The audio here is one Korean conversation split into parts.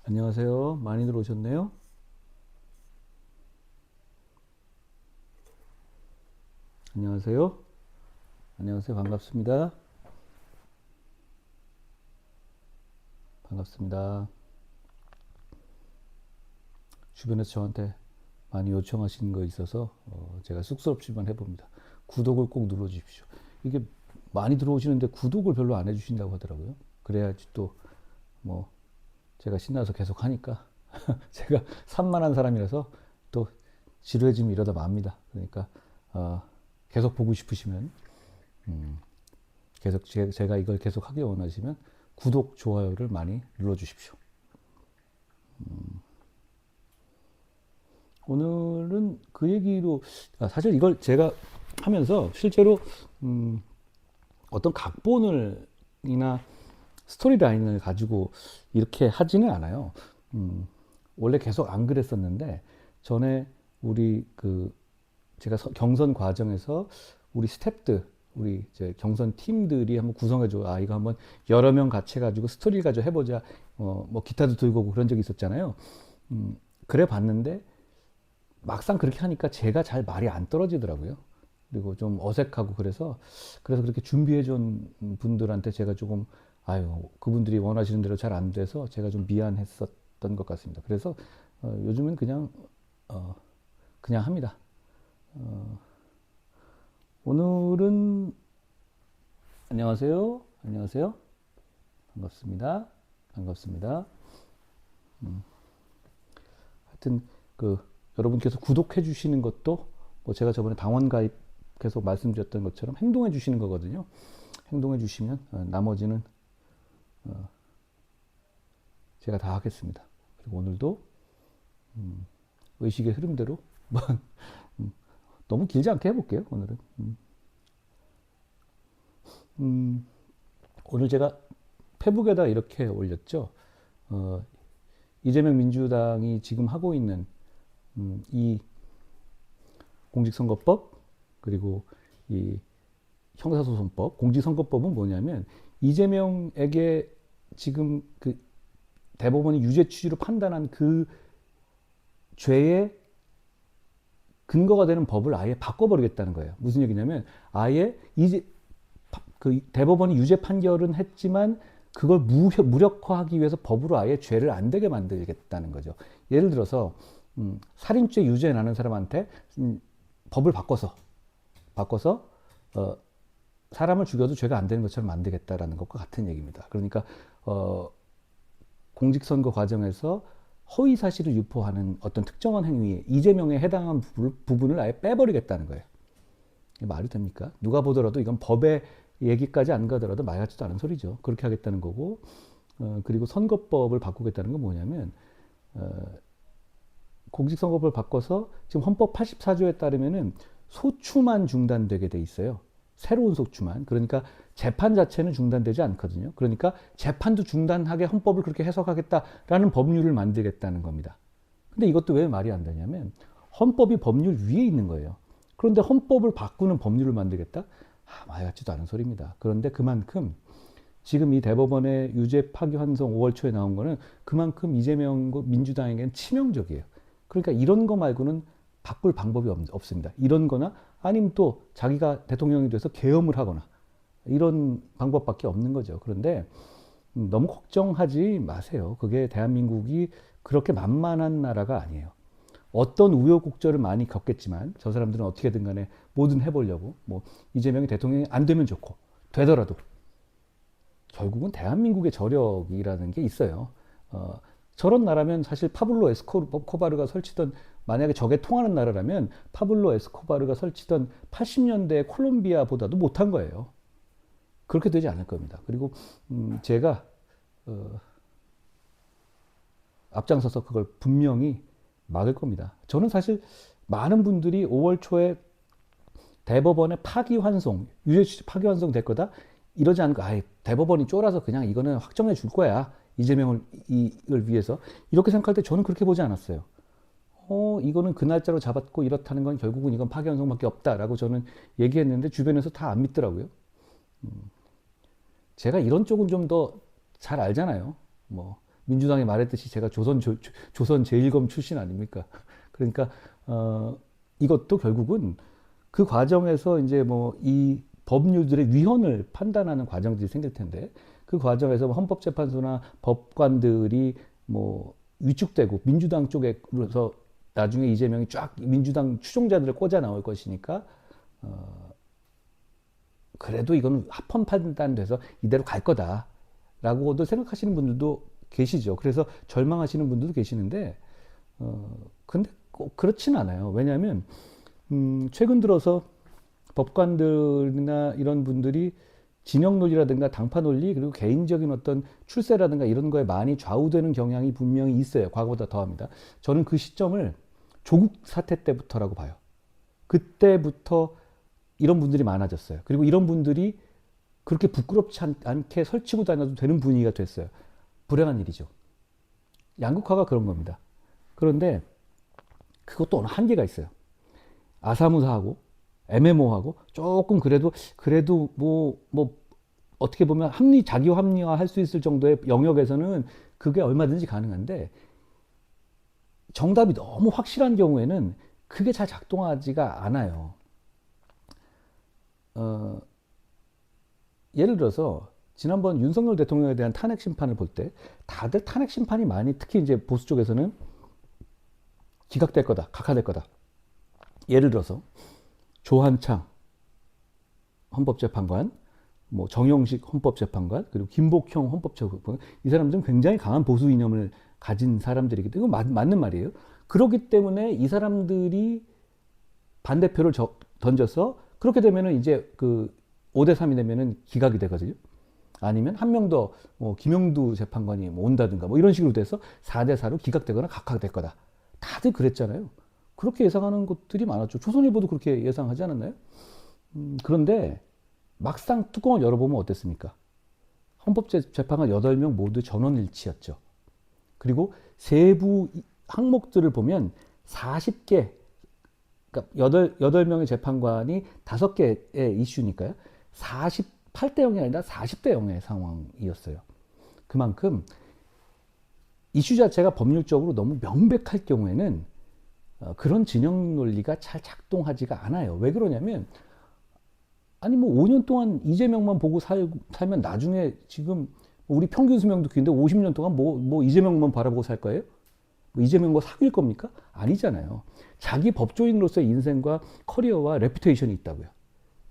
안녕하세요. 많이 들어오셨네요. 안녕하세요. 안녕하세요. 반갑습니다. 반갑습니다. 주변에서 저한테 많이 요청하시는 거 있어서 제가 쑥스럽지만 해봅니다. 구독을 꼭 눌러주십시오. 이게 많이 들어오시는데 구독을 별로 안 해주신다고 하더라고요. 그래야지 또 뭐 제가 신나서 계속 하니까 제가 산만한 사람이라서 또 지루해지면 이러다 맙니다. 그러니까 어, 계속 보고 싶으시면 계속 제가 이걸 계속 하기 원하시면 구독, 좋아요를 많이 눌러주십시오. 오늘은 그 얘기로 사실 이걸 제가 하면서 실제로 음, 어떤 각본을이나 스토리라인을 가지고 이렇게 하지는 않아요. 원래 계속 안 그랬었는데 전에 우리 제가 경선 과정에서 우리 스태프들 우리 이제 경선 팀들이 한번 구성해줘. 이거 한번 여러 명 같이 해가지고 스토리를 가지고 해보자. 뭐 기타도 들고 오고 그런 적이 있었잖아요. 그래 봤는데 막상 그렇게 하니까 제가 잘 말이 안 떨어지더라고요. 그리고 좀 어색하고 그래서 그렇게 준비해 준 분들한테 제가 조금 그분들이 원하시는 대로 잘 안 돼서 제가 좀 미안했었던 것 같습니다. 그래서 요즘은 어, 그냥 합니다. 오늘은 안녕하세요. 안녕하세요. 반갑습니다. 반갑습니다. 하여튼 여러분께서 구독해 주시는 것도 뭐 제가 저번에 당원 가입 계속 말씀드렸던 것처럼 행동해 주시는 거거든요. 행동해 주시면 나머지는 제가 다 하겠습니다. 그리고 오늘도 의식의 흐름대로 너무 길지 않게 해볼게요. 오늘은 오늘 제가 페북에다 이렇게 올렸죠. 이재명 민주당이 지금 하고 있는 이 공직선거법 그리고 이 형사소송법, 공직선거법은 뭐냐면 이재명에게 지금 대법원이 유죄 취지로 판단한 그 죄의 근거가 되는 법을 아예 바꿔버리겠다는 거예요. 무슨 얘기냐면 아예 이제 대법원이 유죄 판결은 했지만 그걸 무력화하기 위해서 법으로 아예 죄를 안 되게 만들겠다는 거죠. 예를 들어서 살인죄 유죄 나는 사람한테 법을 바꿔서 사람을 죽여도 죄가 안 되는 것처럼 만들겠다라는 것과 같은 얘기입니다. 그러니까 공직선거 과정에서 허위 사실을 유포하는 어떤 특정한 행위에 이재명에 해당한 부분을 아예 빼버리겠다는 거예요. 말이 됩니까? 누가 보더라도 이건 법의 얘기까지 안 가더라도 말 같지도 않은 소리죠. 그렇게 하겠다는 거고, 그리고 선거법을 바꾸겠다는 건 뭐냐면 공직선거법을 바꿔서 지금 헌법 84조에 따르면은 소추만 중단되게 돼 있어요. 새로운 소추만. 그러니까 재판 자체는 중단되지 않거든요. 그러니까 재판도 중단하게 헌법을 그렇게 해석하겠다라는 법률을 만들겠다는 겁니다. 근데 이것도 왜 말이 안 되냐면 헌법이 법률 위에 있는 거예요. 그런데 헌법을 바꾸는 법률을 만들겠다? 말 같지도 않은 소리입니다. 그런데 그만큼 지금 이 대법원의 유죄 파기환송 5월 초에 나온 거는 그만큼 이재명 민주당에게는 치명적이에요. 그러니까 이런 거 말고는 바꿀 방법이 없습니다. 이런 거나 아니면 또 자기가 대통령이 돼서 계엄을 하거나 이런 방법밖에 없는 거죠. 그런데 너무 걱정하지 마세요. 그게 대한민국이 그렇게 만만한 나라가 아니에요. 어떤 우여곡절을 많이 겪겠지만 저 사람들은 어떻게든 간에 뭐든 해보려고 뭐 이재명이 대통령이 안 되면 좋고 되더라도 결국은 대한민국의 저력이라는 게 있어요. 저런 나라면 사실 파블로 에스코바르가 설치던 만약에 저게 통하는 나라라면 파블로 에스코바르가 설치던 80년대 콜롬비아보다도 못한 거예요. 그렇게 되지 않을 겁니다. 그리고 제가 앞장서서 그걸 분명히 막을 겁니다. 저는 사실 많은 분들이 5월 초에 대법원의 파기환송, 유죄 파기환송 될 거다 이러지 않고 대법원이 쫄아서 그냥 이거는 확정해 줄 거야. 이재명을 이걸 위해서 이렇게 생각할 때 저는 그렇게 보지 않았어요. 이거는 그 날짜로 잡았고 이렇다는 건 결국은 이건 파기환송밖에 없다라고 저는 얘기했는데 주변에서 다 안 믿더라고요. 제가 이런 쪽은 좀 더 잘 알잖아요. 뭐 민주당이 말했듯이 제가 조선 제1검 출신 아닙니까? 그러니까 이것도 결국은 그 과정에서 이제 뭐 이 법률들의 위헌을 판단하는 과정들이 생길 텐데 그 과정에서 헌법재판소나 법관들이 뭐 위축되고 민주당 쪽에서 나중에 이재명이 쫙 민주당 추종자들을 꽂아 나올 것이니까 그래도 이거는 합헌 판단돼서 이대로 갈 거다라고도 생각하시는 분들도 계시죠. 그래서 절망하시는 분들도 계시는데 근데 꼭 그렇진 않아요. 왜냐하면 최근 들어서 법관들이나 이런 분들이 진영 논리라든가 당파 논리 그리고 개인적인 어떤 출세라든가 이런 거에 많이 좌우되는 경향이 분명히 있어요. 과거보다 더합니다. 저는 그 시점을 조국 사태 때부터라고 봐요. 그때부터 이런 분들이 많아졌어요. 그리고 이런 분들이 그렇게 부끄럽지 않게 설치고 다녀도 되는 분위기가 됐어요. 불행한 일이죠. 양극화가 그런 겁니다. 그런데 그것도 어느 한계가 있어요. 아사무사하고 애매모호하고 조금 그래도 뭐 어떻게 보면 자기 합리화할 수 있을 정도의 영역에서는 그게 얼마든지 가능한데 정답이 너무 확실한 경우에는 그게 잘 작동하지가 않아요. 예를 들어서 지난번 윤석열 대통령에 대한 탄핵 심판을 볼 때 다들 탄핵 심판이 많이 특히 이제 보수 쪽에서는 기각될 거다, 각하될 거다. 예를 들어서 조한창 헌법재판관, 뭐 정영식 헌법재판관, 그리고 김복형 헌법재판관 이 사람들은 굉장히 강한 보수 이념을 가진 사람들이기 때문에 이거 맞는 말이에요. 그렇기 때문에 이 사람들이 반대표를 던져서 그렇게 되면은 이제 그 5대3이 되면은 기각이 되거든요. 아니면 한 명 더 김영두 재판관이 뭐 온다든가 뭐 이런 식으로 돼서 4대4로 기각되거나 각하될 거다. 다들 그랬잖아요. 그렇게 예상하는 것들이 많았죠. 조선일보도 그렇게 예상하지 않았나요? 그런데 막상 뚜껑을 열어보면 어땠습니까? 헌법재판관 8명 모두 전원일치였죠. 그리고 세부 항목들을 보면 40개, 그러니까 8명의 재판관이 5개의 이슈니까요. 48대 0이 아니라 40대 0의 상황이었어요. 그만큼 이슈 자체가 법률적으로 너무 명백할 경우에는 그런 진영 논리가 잘 작동하지가 않아요. 왜 그러냐면 아니 뭐 5년 동안 이재명만 보고 살면 나중에 지금 우리 평균 수명도 긴데 50년 동안 뭐 이재명만 바라보고 살 거예요? 뭐 이재명과 사귈 겁니까? 아니잖아요. 자기 법조인으로서의 인생과 커리어와 레퓨테이션이 있다고요.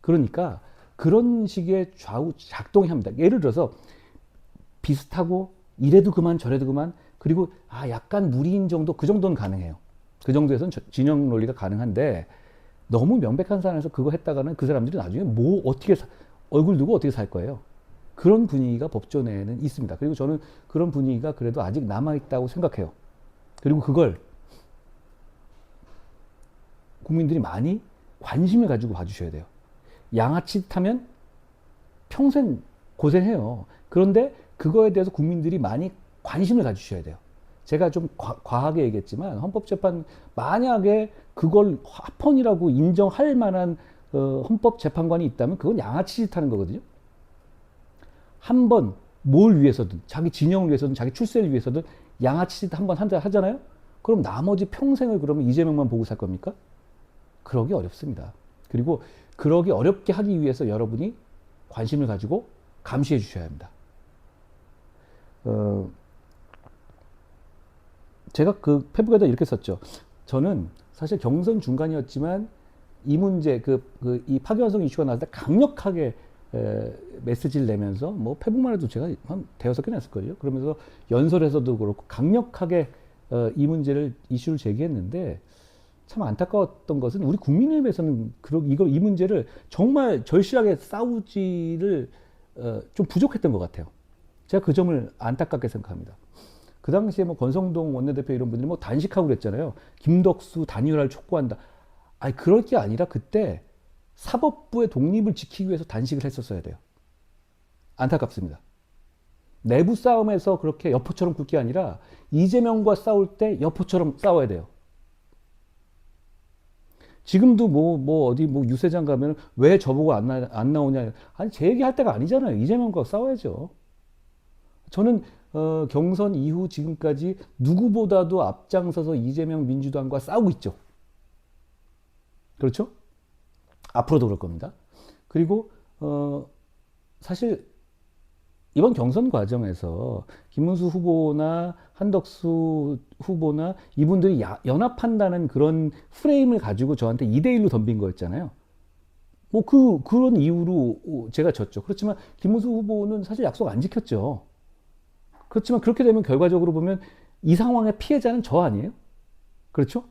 그러니까 그런 식의 좌우 작동이 합니다. 예를 들어서 비슷하고 이래도 그만 저래도 그만 그리고 약간 무리인 정도 그 정도는 가능해요. 그 정도에서는 진영 논리가 가능한데 너무 명백한 사안에서 그거 했다가는 그 사람들이 나중에 뭐 어떻게 얼굴 두고 어떻게 살 거예요. 그런 분위기가 법조 내에는 있습니다. 그리고 저는 그런 분위기가 그래도 아직 남아있다고 생각해요. 그리고 그걸 국민들이 많이 관심을 가지고 봐주셔야 돼요. 양아치 타면 평생 고생해요. 그런데 그거에 대해서 국민들이 많이 관심을 가지셔야 돼요. 제가 좀 과하게 얘기했지만 헌법재판 만약에 그걸 합헌이라고 인정할 만한 헌법재판관이 있다면 그건 양아치 짓 하는 거거든요. 한 번 뭘 위해서든 자기 진영을 위해서든 자기 출세를 위해서든 양아치 짓 한 번 하잖아요. 그럼 나머지 평생을 그러면 이재명만 보고 살 겁니까? 그러기 어렵습니다. 그리고 그러기 어렵게 하기 위해서 여러분이 관심을 가지고 감시해 주셔야 합니다. 제가 그 페북에다 이렇게 썼죠. 저는 사실 경선 중간이었지만 이 문제, 이 파기환송 이슈가 나올 때 강력하게 메시지를 내면서 뭐 페북만 해도 제가 한 대여섯 개 냈을걸요. 그러면서 연설에서도 그렇고 강력하게 이 문제를 이슈를 제기했는데 참 안타까웠던 것은 우리 국민의힘에서는 이 문제를 정말 절실하게 싸우지를 좀 부족했던 것 같아요. 제가 그 점을 안타깝게 생각합니다. 그 당시에 뭐 권성동 원내대표 이런 분들이 뭐 단식하고 그랬잖아요. 김덕수 단일화를 촉구한다. 아니 그럴 게 아니라 그때 사법부의 독립을 지키기 위해서 단식을 했었어야 돼요. 안타깝습니다. 내부 싸움에서 그렇게 여포처럼 굴 게 아니라 이재명과 싸울 때 여포처럼 싸워야 돼요. 지금도 어디 유세장 가면 왜 저보고 안 나오냐. 아니, 제 얘기 할 때가 아니잖아요. 이재명과 싸워야죠. 저는 경선 이후 지금까지 누구보다도 앞장서서 이재명 민주당과 싸우고 있죠. 그렇죠? 앞으로도 그럴 겁니다. 그리고 사실 이번 경선 과정에서 김문수 후보나 한덕수 후보나 이분들이 연합한다는 그런 프레임을 가지고 저한테 2대1로 덤빈 거였잖아요. 뭐 그런 이유로 제가 졌죠. 그렇지만 김문수 후보는 사실 약속 안 지켰죠. 그렇지만 그렇게 되면 결과적으로 보면 이 상황의 피해자는 저 아니에요? 그렇죠?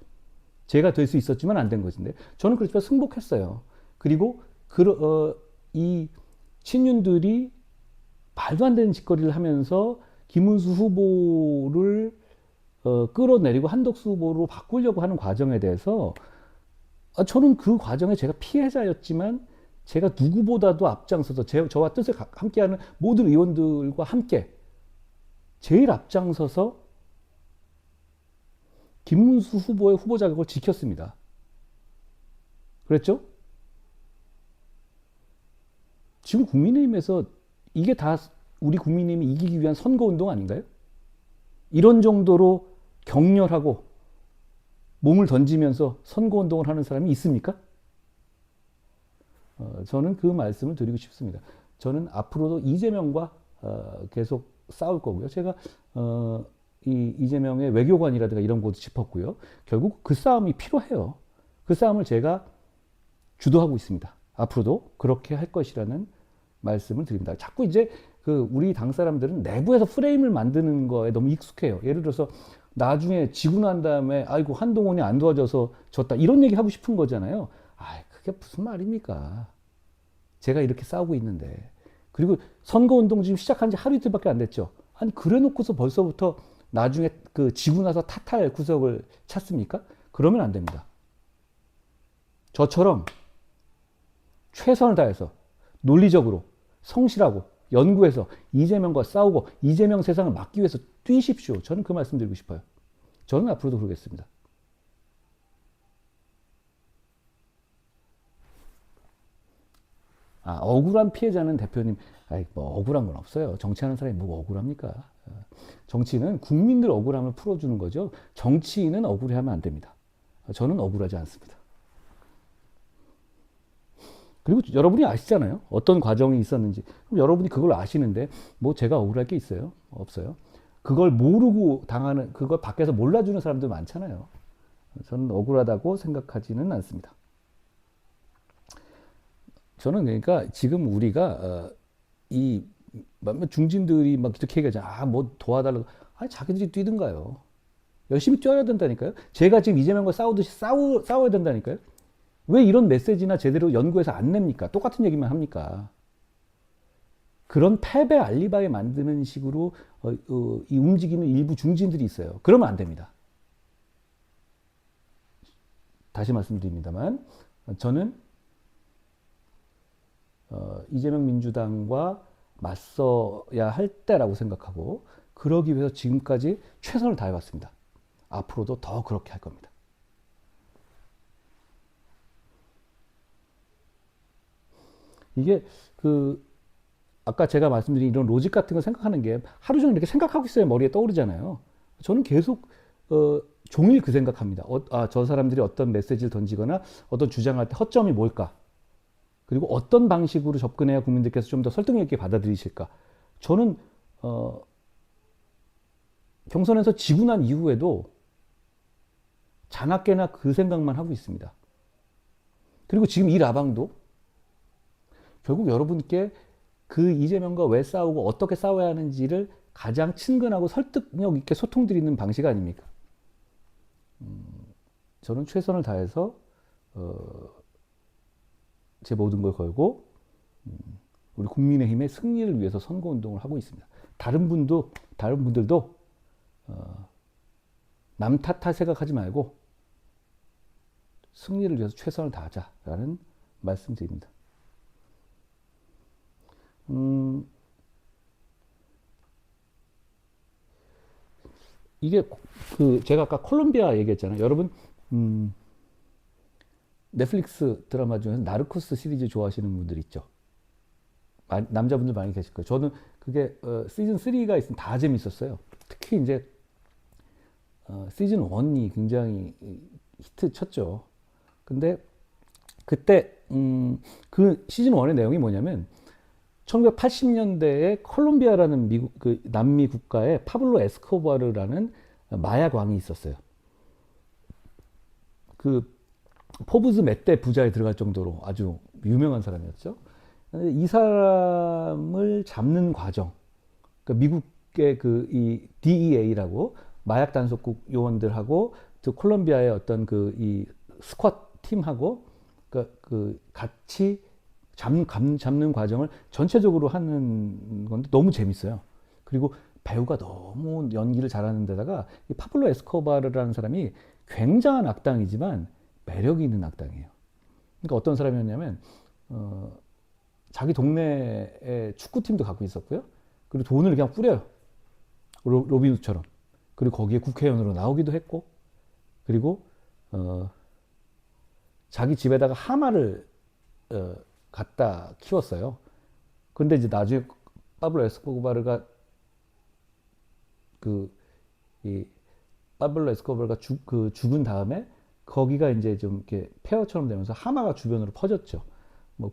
제가 될 수 있었지만 안 된 것인데 저는 그렇지만 승복했어요. 그리고 이 친윤들이 말도 안 되는 짓거리를 하면서 김문수 후보를 끌어내리고 한덕수 후보로 바꾸려고 하는 과정에 대해서 저는 그 과정에 제가 피해자였지만 제가 누구보다도 앞장서서 저와 뜻을 함께하는 모든 의원들과 함께 제일 앞장서서 김문수 후보의 후보 자격을 지켰습니다. 그랬죠? 지금 국민의힘에서 이게 다 우리 국민의힘이 이기기 위한 선거운동 아닌가요? 이런 정도로 격렬하고 몸을 던지면서 선거운동을 하는 사람이 있습니까? 저는 그 말씀을 드리고 싶습니다. 저는 앞으로도 이재명과 계속 싸울 거고요. 제가 이재명의 외교관이라든가 이런 것도 짚었고요. 결국 그 싸움이 필요해요. 그 싸움을 제가 주도하고 있습니다. 앞으로도 그렇게 할 것이라는 말씀을 드립니다. 자꾸 이제 우리 당 사람들은 내부에서 프레임을 만드는 거에 너무 익숙해요. 예를 들어서 나중에 지고 난 다음에 아이고 한동훈이 안 도와줘서 졌다 이런 얘기 하고 싶은 거잖아요. 그게 무슨 말입니까? 제가 이렇게 싸우고 있는데. 그리고 선거운동 지금 시작한 지 하루 이틀밖에 안 됐죠. 아니 그래 놓고서 벌써부터 나중에 지고 나서 탓할 구석을 찾습니까? 그러면 안 됩니다. 저처럼 최선을 다해서 논리적으로 성실하고 연구해서 이재명과 싸우고 이재명 세상을 막기 위해서 뛰십시오. 저는 그 말씀 드리고 싶어요. 저는 앞으로도 그러겠습니다. 억울한 피해자는 대표님, 뭐 억울한 건 없어요. 정치하는 사람이 뭐 억울합니까? 정치는 국민들 억울함을 풀어주는 거죠. 정치인은 억울해하면 안 됩니다. 저는 억울하지 않습니다. 그리고 여러분이 아시잖아요. 어떤 과정이 있었는지. 그럼 여러분이 그걸 아시는데 뭐 제가 억울할 게 있어요? 없어요. 그걸 모르고 당하는, 그걸 밖에서 몰라주는 사람들 많잖아요. 저는 억울하다고 생각하지는 않습니다. 저는 그러니까 지금 우리가 이 중진들이 막 이렇게 얘기하잖아. 뭐 도와달라고. 자기들이 뛰든가요. 열심히 뛰어야 된다니까요. 제가 지금 이재명과 싸우듯이 싸워야 된다니까요. 왜 이런 메시지나 제대로 연구해서 안 냅니까? 똑같은 얘기만 합니까? 그런 패배 알리바이 만드는 식으로 이 움직이는 일부 중진들이 있어요. 그러면 안 됩니다. 다시 말씀드립니다만 저는 이재명 민주당과 맞서야 할 때라고 생각하고 그러기 위해서 지금까지 최선을 다해왔습니다. 앞으로도 더 그렇게 할 겁니다. 이게 아까 제가 말씀드린 이런 로직 같은 거 생각하는 게 하루 종일 이렇게 생각하고 있어야 머리에 떠오르잖아요. 저는 계속 종일 그 생각합니다. 저 사람들이 어떤 메시지를 던지거나 어떤 주장할 때 허점이 뭘까? 그리고 어떤 방식으로 접근해야 국민들께서 좀 더 설득력 있게 받아들이실까? 저는 경선에서 지고 난 이후에도 자나깨나 그 생각만 하고 있습니다. 그리고 지금 이 라방도 결국 여러분께 그 이재명과 왜 싸우고 어떻게 싸워야 하는지를 가장 친근하고 설득력 있게 소통드리는 방식 아닙니까? 저는 최선을 다해서 제 모든 걸 걸고 우리 국민의힘의 승리를 위해서 선거운동을 하고 있습니다. 다른 분들도 남 탓할 생각하지 말고 승리를 위해서 최선을 다하자라는 말씀드립니다. 이게 제가 아까 콜롬비아 얘기했잖아요. 여러분 넷플릭스 드라마 중에서 나르코스 시리즈 좋아하시는 분들 있죠. 남자분들 많이 계실 거예요. 저는 그게 시즌 3가 있으면 다 재밌었어요. 특히 이제 시즌 1이 굉장히 히트 쳤죠. 근데 그때 그 시즌 1의 내용이 뭐냐면 1980년대에 콜롬비아라는 미국 그 남미 국가에 파블로 에스코바르라는 마약 왕이 있었어요. 그 포브스 몇 대 부자에 들어갈 정도로 아주 유명한 사람이었죠. 이 사람을 잡는 과정, 그러니까 미국의 그 이 DEA라고 마약 단속국 요원들하고 또 콜롬비아의 어떤 그 이 스쿼트 팀하고 그 같이 잡는 과정을 전체적으로 하는 건데 너무 재밌어요. 그리고 배우가 너무 연기를 잘하는 데다가 이 파블로 에스코바르라는 사람이 굉장한 악당이지만 매력이 있는 악당이에요. 그러니까 어떤 사람이었냐면 자기 동네에 축구팀도 갖고 있었고요. 그리고 돈을 그냥 뿌려요. 로빈후드처럼. 그리고 거기에 국회의원으로 나오기도 했고, 그리고 자기 집에다가 하마를 갖다 키웠어요. 그런데 이제 나중에 파블로 에스코바르가 이 파블로 에스코바르가 죽은 다음에 거기가 이제 좀 이렇게 폐허처럼 되면서 하마가 주변으로 퍼졌죠. 뭐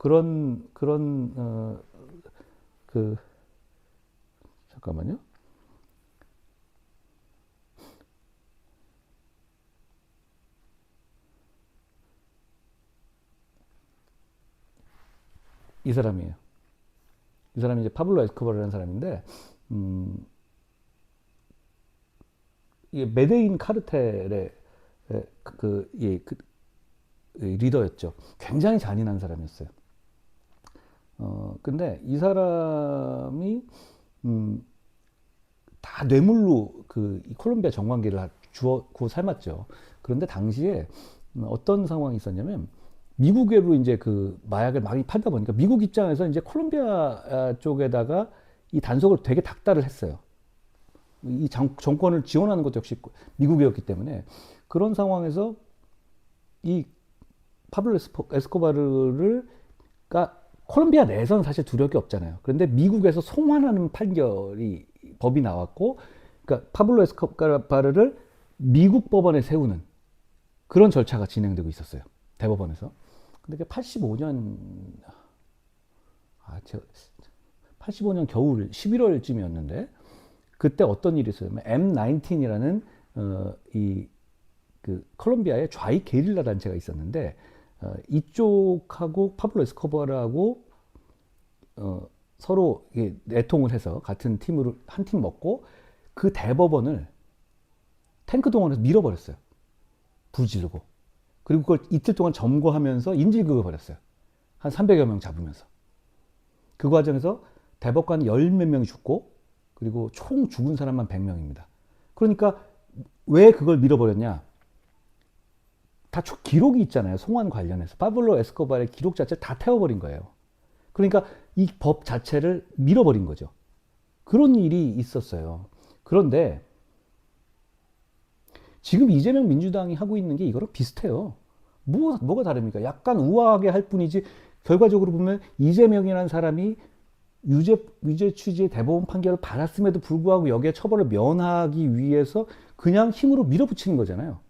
잠깐만요. 이 사람이에요. 이 사람이 이제 파블로 에스코바르라는 사람인데, 이게 메데인 카르텔의 리더였죠. 굉장히 잔인한 사람이었어요. 근데 이 사람이 다 뇌물로 이 콜롬비아 정관계를 주고 삶았죠. 그런데 당시에 어떤 상황이 있었냐면 미국으로 이제 그 마약을 많이 팔다 보니까 미국 입장에서 이제 콜롬비아 쪽에다가 이 단속을 되게 닥달을 했어요. 이 정권을 지원하는 것도 역시 미국이었기 때문에 그런 상황에서 이 파블로 에스코바르를 콜롬비아 내에서는 사실 두려울 게 없잖아요. 그런데 미국에서 송환하는 법이 나왔고, 그러니까 파블로 에스코바르를 미국 법원에 세우는 그런 절차가 진행되고 있었어요. 대법원에서. 근데 85년 겨울 11월쯤이었는데 그때 어떤 일이 있었냐면 M19이라는 콜롬비아의 좌익 게릴라 단체가 있었는데 이쪽하고 파블로 에스코바르하고 서로 내통을 해서 같은 팀으로 한 팀 먹고 그 대법원을 탱크 동원해서 밀어버렸어요. 불 지르고. 그리고 그걸 이틀 동안 점거하면서 인질극을 벌였어요. 한 300여 명 잡으면서. 그 과정에서 대법관 10몇 명이 죽고 그리고 총 죽은 사람만 100명입니다. 그러니까 왜 그걸 밀어버렸냐? 다 기록이 있잖아요. 송환 관련해서. 파블로 에스코바르의 기록 자체를 다 태워버린 거예요. 그러니까 이 법 자체를 밀어버린 거죠. 그런 일이 있었어요. 그런데 지금 이재명 민주당이 하고 있는 게 이거랑 비슷해요. 뭐가 다릅니까? 약간 우아하게 할 뿐이지 결과적으로 보면 이재명이라는 사람이 유죄 취지의 대법원 판결을 받았음에도 불구하고 여기에 처벌을 면하기 위해서 그냥 힘으로 밀어붙이는 거잖아요.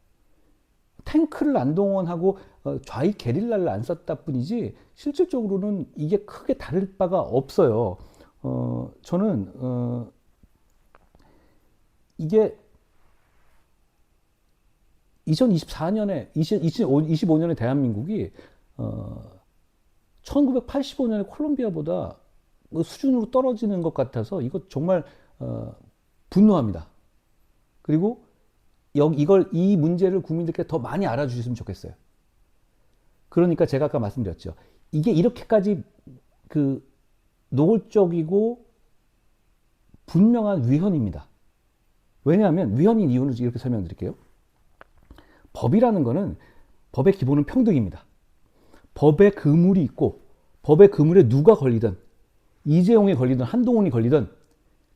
탱크를 안 동원하고 좌익 게릴라를 안 썼다 뿐이지 실질적으로는 이게 크게 다를 바가 없어요. 저는 이게 2025년에 대한민국이 1985년에 콜롬비아보다 수준으로 떨어지는 것 같아서 이거 정말 분노합니다. 그리고 이 문제를 국민들께 더 많이 알아주셨으면 좋겠어요. 그러니까 제가 아까 말씀드렸죠. 이게 이렇게까지 노골적이고 분명한 위헌입니다. 왜냐하면 위헌인 이유는 이렇게 설명드릴게요. 법이라는 거는 법의 기본은 평등입니다. 법에 그물이 있고 법의 그물에 누가 걸리든 이재용이 걸리든 한동훈이 걸리든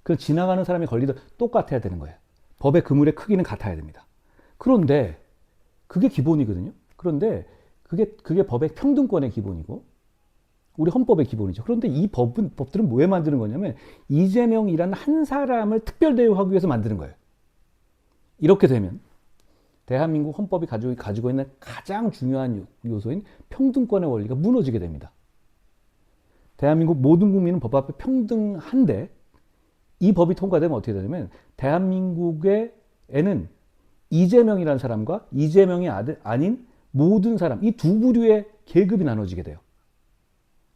그 지나가는 사람이 걸리든 똑같아야 되는 거예요. 법의 그물의 크기는 같아야 됩니다. 그런데 그게 기본이거든요. 그런데 그게 법의 평등권의 기본이고 우리 헌법의 기본이죠. 그런데 이 법들은 왜 만드는 거냐면 이재명이라는 한 사람을 특별 대우하기 위해서 만드는 거예요. 이렇게 되면 대한민국 헌법이 가지고 있는 가장 중요한 요소인 평등권의 원리가 무너지게 됩니다. 대한민국 모든 국민은 법 앞에 평등한데 이 법이 통과되면 어떻게 되냐면 대한민국에는 이재명이라는 사람과 이재명이 아닌 모든 사람, 이 두 부류의 계급이 나눠지게 돼요.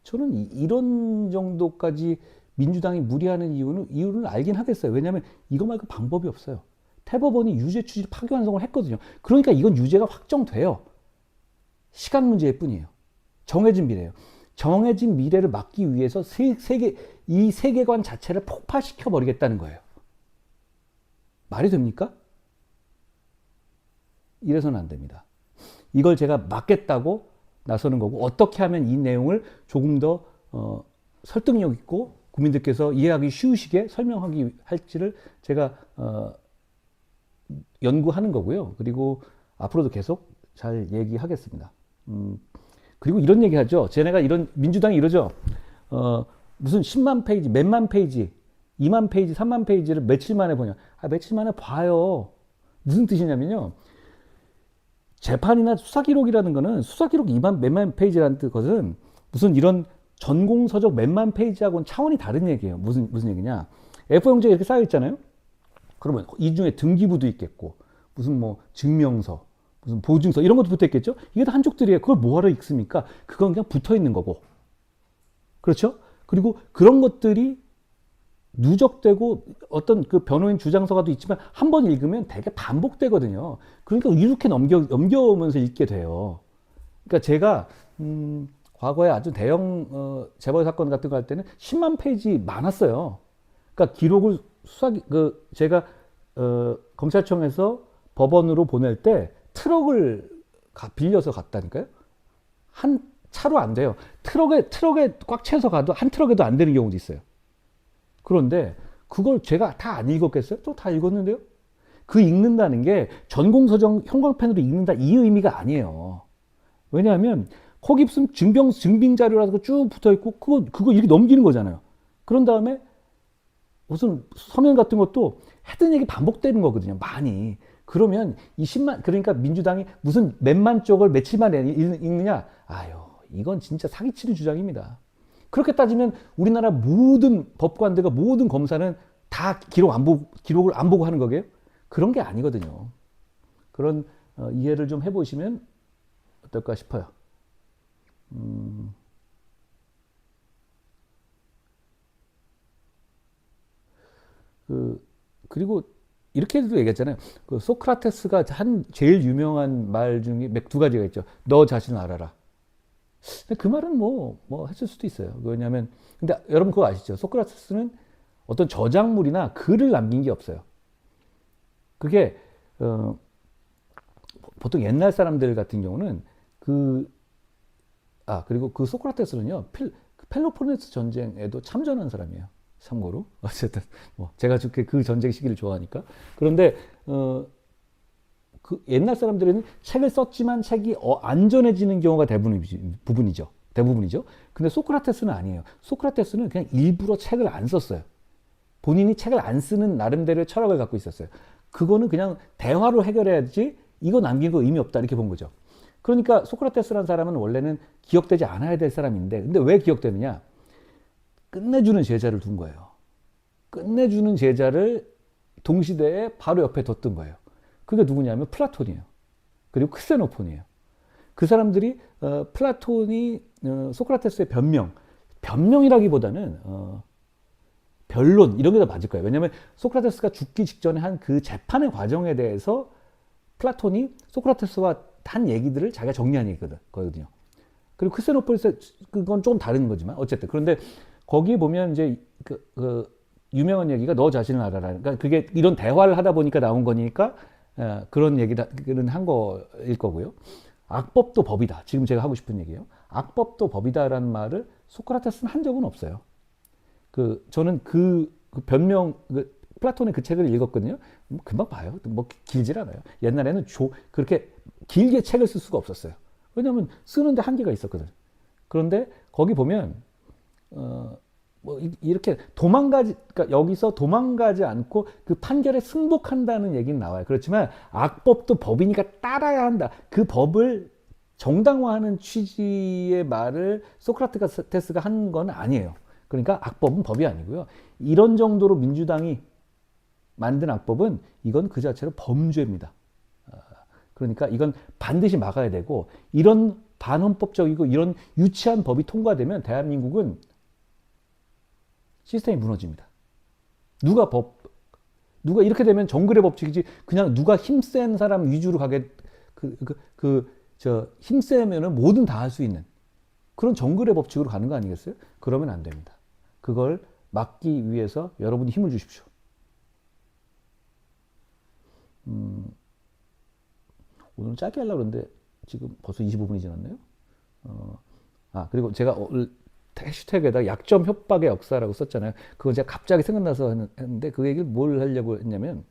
저는 이런 정도까지 민주당이 무리하는 이유는 알긴 하겠어요. 왜냐하면 이거 말고 방법이 없어요. 대법원이 유죄 취지 파기환송을 했거든요. 그러니까 이건 유죄가 확정돼요. 시간 문제일 뿐이에요. 정해진 미래예요. 정해진 미래를 막기 위해서 이 세계관 자체를 폭파시켜 버리겠다는 거예요. 말이 됩니까? 이래서는 안 됩니다. 이걸 제가 막겠다고 나서는 거고, 어떻게 하면 이 내용을 조금 더 설득력 있고 국민들께서 이해하기 쉬우시게 설명하기 할지를 제가 연구하는 거고요. 그리고 앞으로도 계속 잘 얘기하겠습니다. 그리고 이런 얘기 하죠. 민주당이 이러죠. 무슨 10만 페이지, 몇만 페이지, 2만 페이지, 3만 페이지를 며칠 만에 보냐. 며칠 만에 봐요. 무슨 뜻이냐면요. 재판이나 수사기록이라는 거는 수사기록 몇만 페이지라는 것은 무슨 이런 전공서적 몇만 페이지하고는 차원이 다른 얘기예요. 무슨 얘기냐. A4용지가 이렇게 쌓여 있잖아요. 그러면 이 중에 등기부도 있겠고, 무슨 뭐 증명서, 무슨 보증서 이런 것도 붙어 있겠죠. 이게 다 한쪽들이에요. 그걸 뭐하러 읽습니까? 그건 그냥 붙어 있는 거고. 그렇죠? 그리고 그런 것들이 누적되고 어떤 그 변호인 주장서가도 있지만 한 번 읽으면 되게 반복되거든요. 그러니까 이렇게 넘겨오면서 읽게 돼요. 그러니까 제가 과거에 아주 대형 재벌 사건 같은 거 할 때는 10만 페이지 많았어요. 그러니까 기록을 제가 검찰청에서 법원으로 보낼 때 트럭을 빌려서 갔다니까요. 한 차로 안 돼요. 트럭에 꽉 채워서 가도 한 트럭에도 안 되는 경우도 있어요. 그런데 그걸 제가 다 안 읽었겠어요? 또 다 읽었는데요? 그 읽는다는 게 전공서적 형광펜으로 읽는다 이 의미가 아니에요. 왜냐하면 거기 무슨 증빙자료라고 쭉 붙어 있고 그거 이렇게 넘기는 거잖아요. 그런 다음에 무슨 서면 같은 것도 했던 얘기 반복되는 거거든요. 많이. 그러면 그러니까 민주당이 무슨 몇만 쪽을 며칠 만에 읽느냐? 이건 진짜 사기치는 주장입니다. 그렇게 따지면 우리나라 모든 법관들과 모든 검사는 다 기록을 안 보고 하는 거게요? 그런 게 아니거든요. 그런 이해를 좀 해보시면 어떨까 싶어요. 그리고 이렇게도 얘기했잖아요. 그 소크라테스가 한 제일 유명한 말 중에 두 가지가 있죠. 너 자신을 알아라. 근데 그 말은 뭐 했을 수도 있어요. 왜냐하면 근데 여러분 그거 아시죠? 소크라테스는 어떤 저작물이나 글을 남긴 게 없어요. 그게 보통 옛날 사람들 같은 경우는 그리고 그 소크라테스는요 펠로폰네스 전쟁에도 참전한 사람이에요. 참고로 어쨌든 제가 그 전쟁 시기를 좋아하니까. 그런데 그 옛날 사람들은 책을 썼지만 책이 안전해지는 경우가 대부분이죠. 근데 소크라테스는 아니에요. 소크라테스는 그냥 일부러 책을 안 썼어요. 본인이 책을 안 쓰는 나름대로의 철학을 갖고 있었어요. 그거는 그냥 대화로 해결해야지 이거 남긴 거 의미 없다 이렇게 본 거죠. 그러니까 소크라테스라는 사람은 원래는 기억되지 않아야 될 사람인데 근데 왜 기억되느냐? 끝내주는 제자를 둔 거예요. 끝내주는 제자를 동시대에 바로 옆에 뒀던 거예요. 그게 누구냐면 플라톤이에요. 그리고 크세노폰이에요. 그 사람들이 플라톤이 소크라테스의 변명이라기보다는 변론 이런 게 더 맞을 거예요. 왜냐하면 소크라테스가 죽기 직전에 한 그 재판의 과정에 대해서 플라톤이 소크라테스와 한 얘기들을 자기가 정리한 얘기거든요. 그리고 크세노폰에서 그건 조금 다른 거지만 어쨌든 그런데 거기에 보면 이제 유명한 얘기가 너 자신을 알아라. 그러니까 그게 이런 대화를 하다 보니까 나온 거니까 그런 얘기는 한 거일 거고요. 악법도 법이다. 지금 제가 하고 싶은 얘기예요. 악법도 법이다라는 말을 소크라테스는 한 적은 없어요. 저는 플라톤의 그 책을 읽었거든요. 금방 봐요. 길질 않아요. 옛날에는 그렇게 길게 책을 쓸 수가 없었어요. 왜냐하면 쓰는데 한계가 있었거든. 그런데 거기 보면 뭐 이렇게 그러니까 여기서 도망가지 않고 그 판결에 승복한다는 얘기는 나와요. 그렇지만 악법도 법이니까 따라야 한다. 그 법을 정당화하는 취지의 말을 소크라테스가 한 건 아니에요. 그러니까 악법은 법이 아니고요. 이런 정도로 민주당이 만든 악법은 이건 그 자체로 범죄입니다. 그러니까 이건 반드시 막아야 되고, 이런 반헌법적이고 이런 유치한 법이 통과되면 대한민국은 시스템이 무너집니다. 누가 이렇게 되면 정글의 법칙이지, 그냥 누가 힘센 사람 위주로 가게, 힘세면은 뭐든 다 할 수 있는 그런 정글의 법칙으로 가는 거 아니겠어요? 그러면 안 됩니다. 그걸 막기 위해서 여러분이 힘을 주십시오. 오늘은 짧게 하려고 그러는데 지금 벌써 25분이 지났네요. 그리고 제가 해시태그에다 약점 협박의 역사라고 썼잖아요. 그건 제가 갑자기 생각나서 했는데, 그 얘기를 뭘 하려고 했냐면,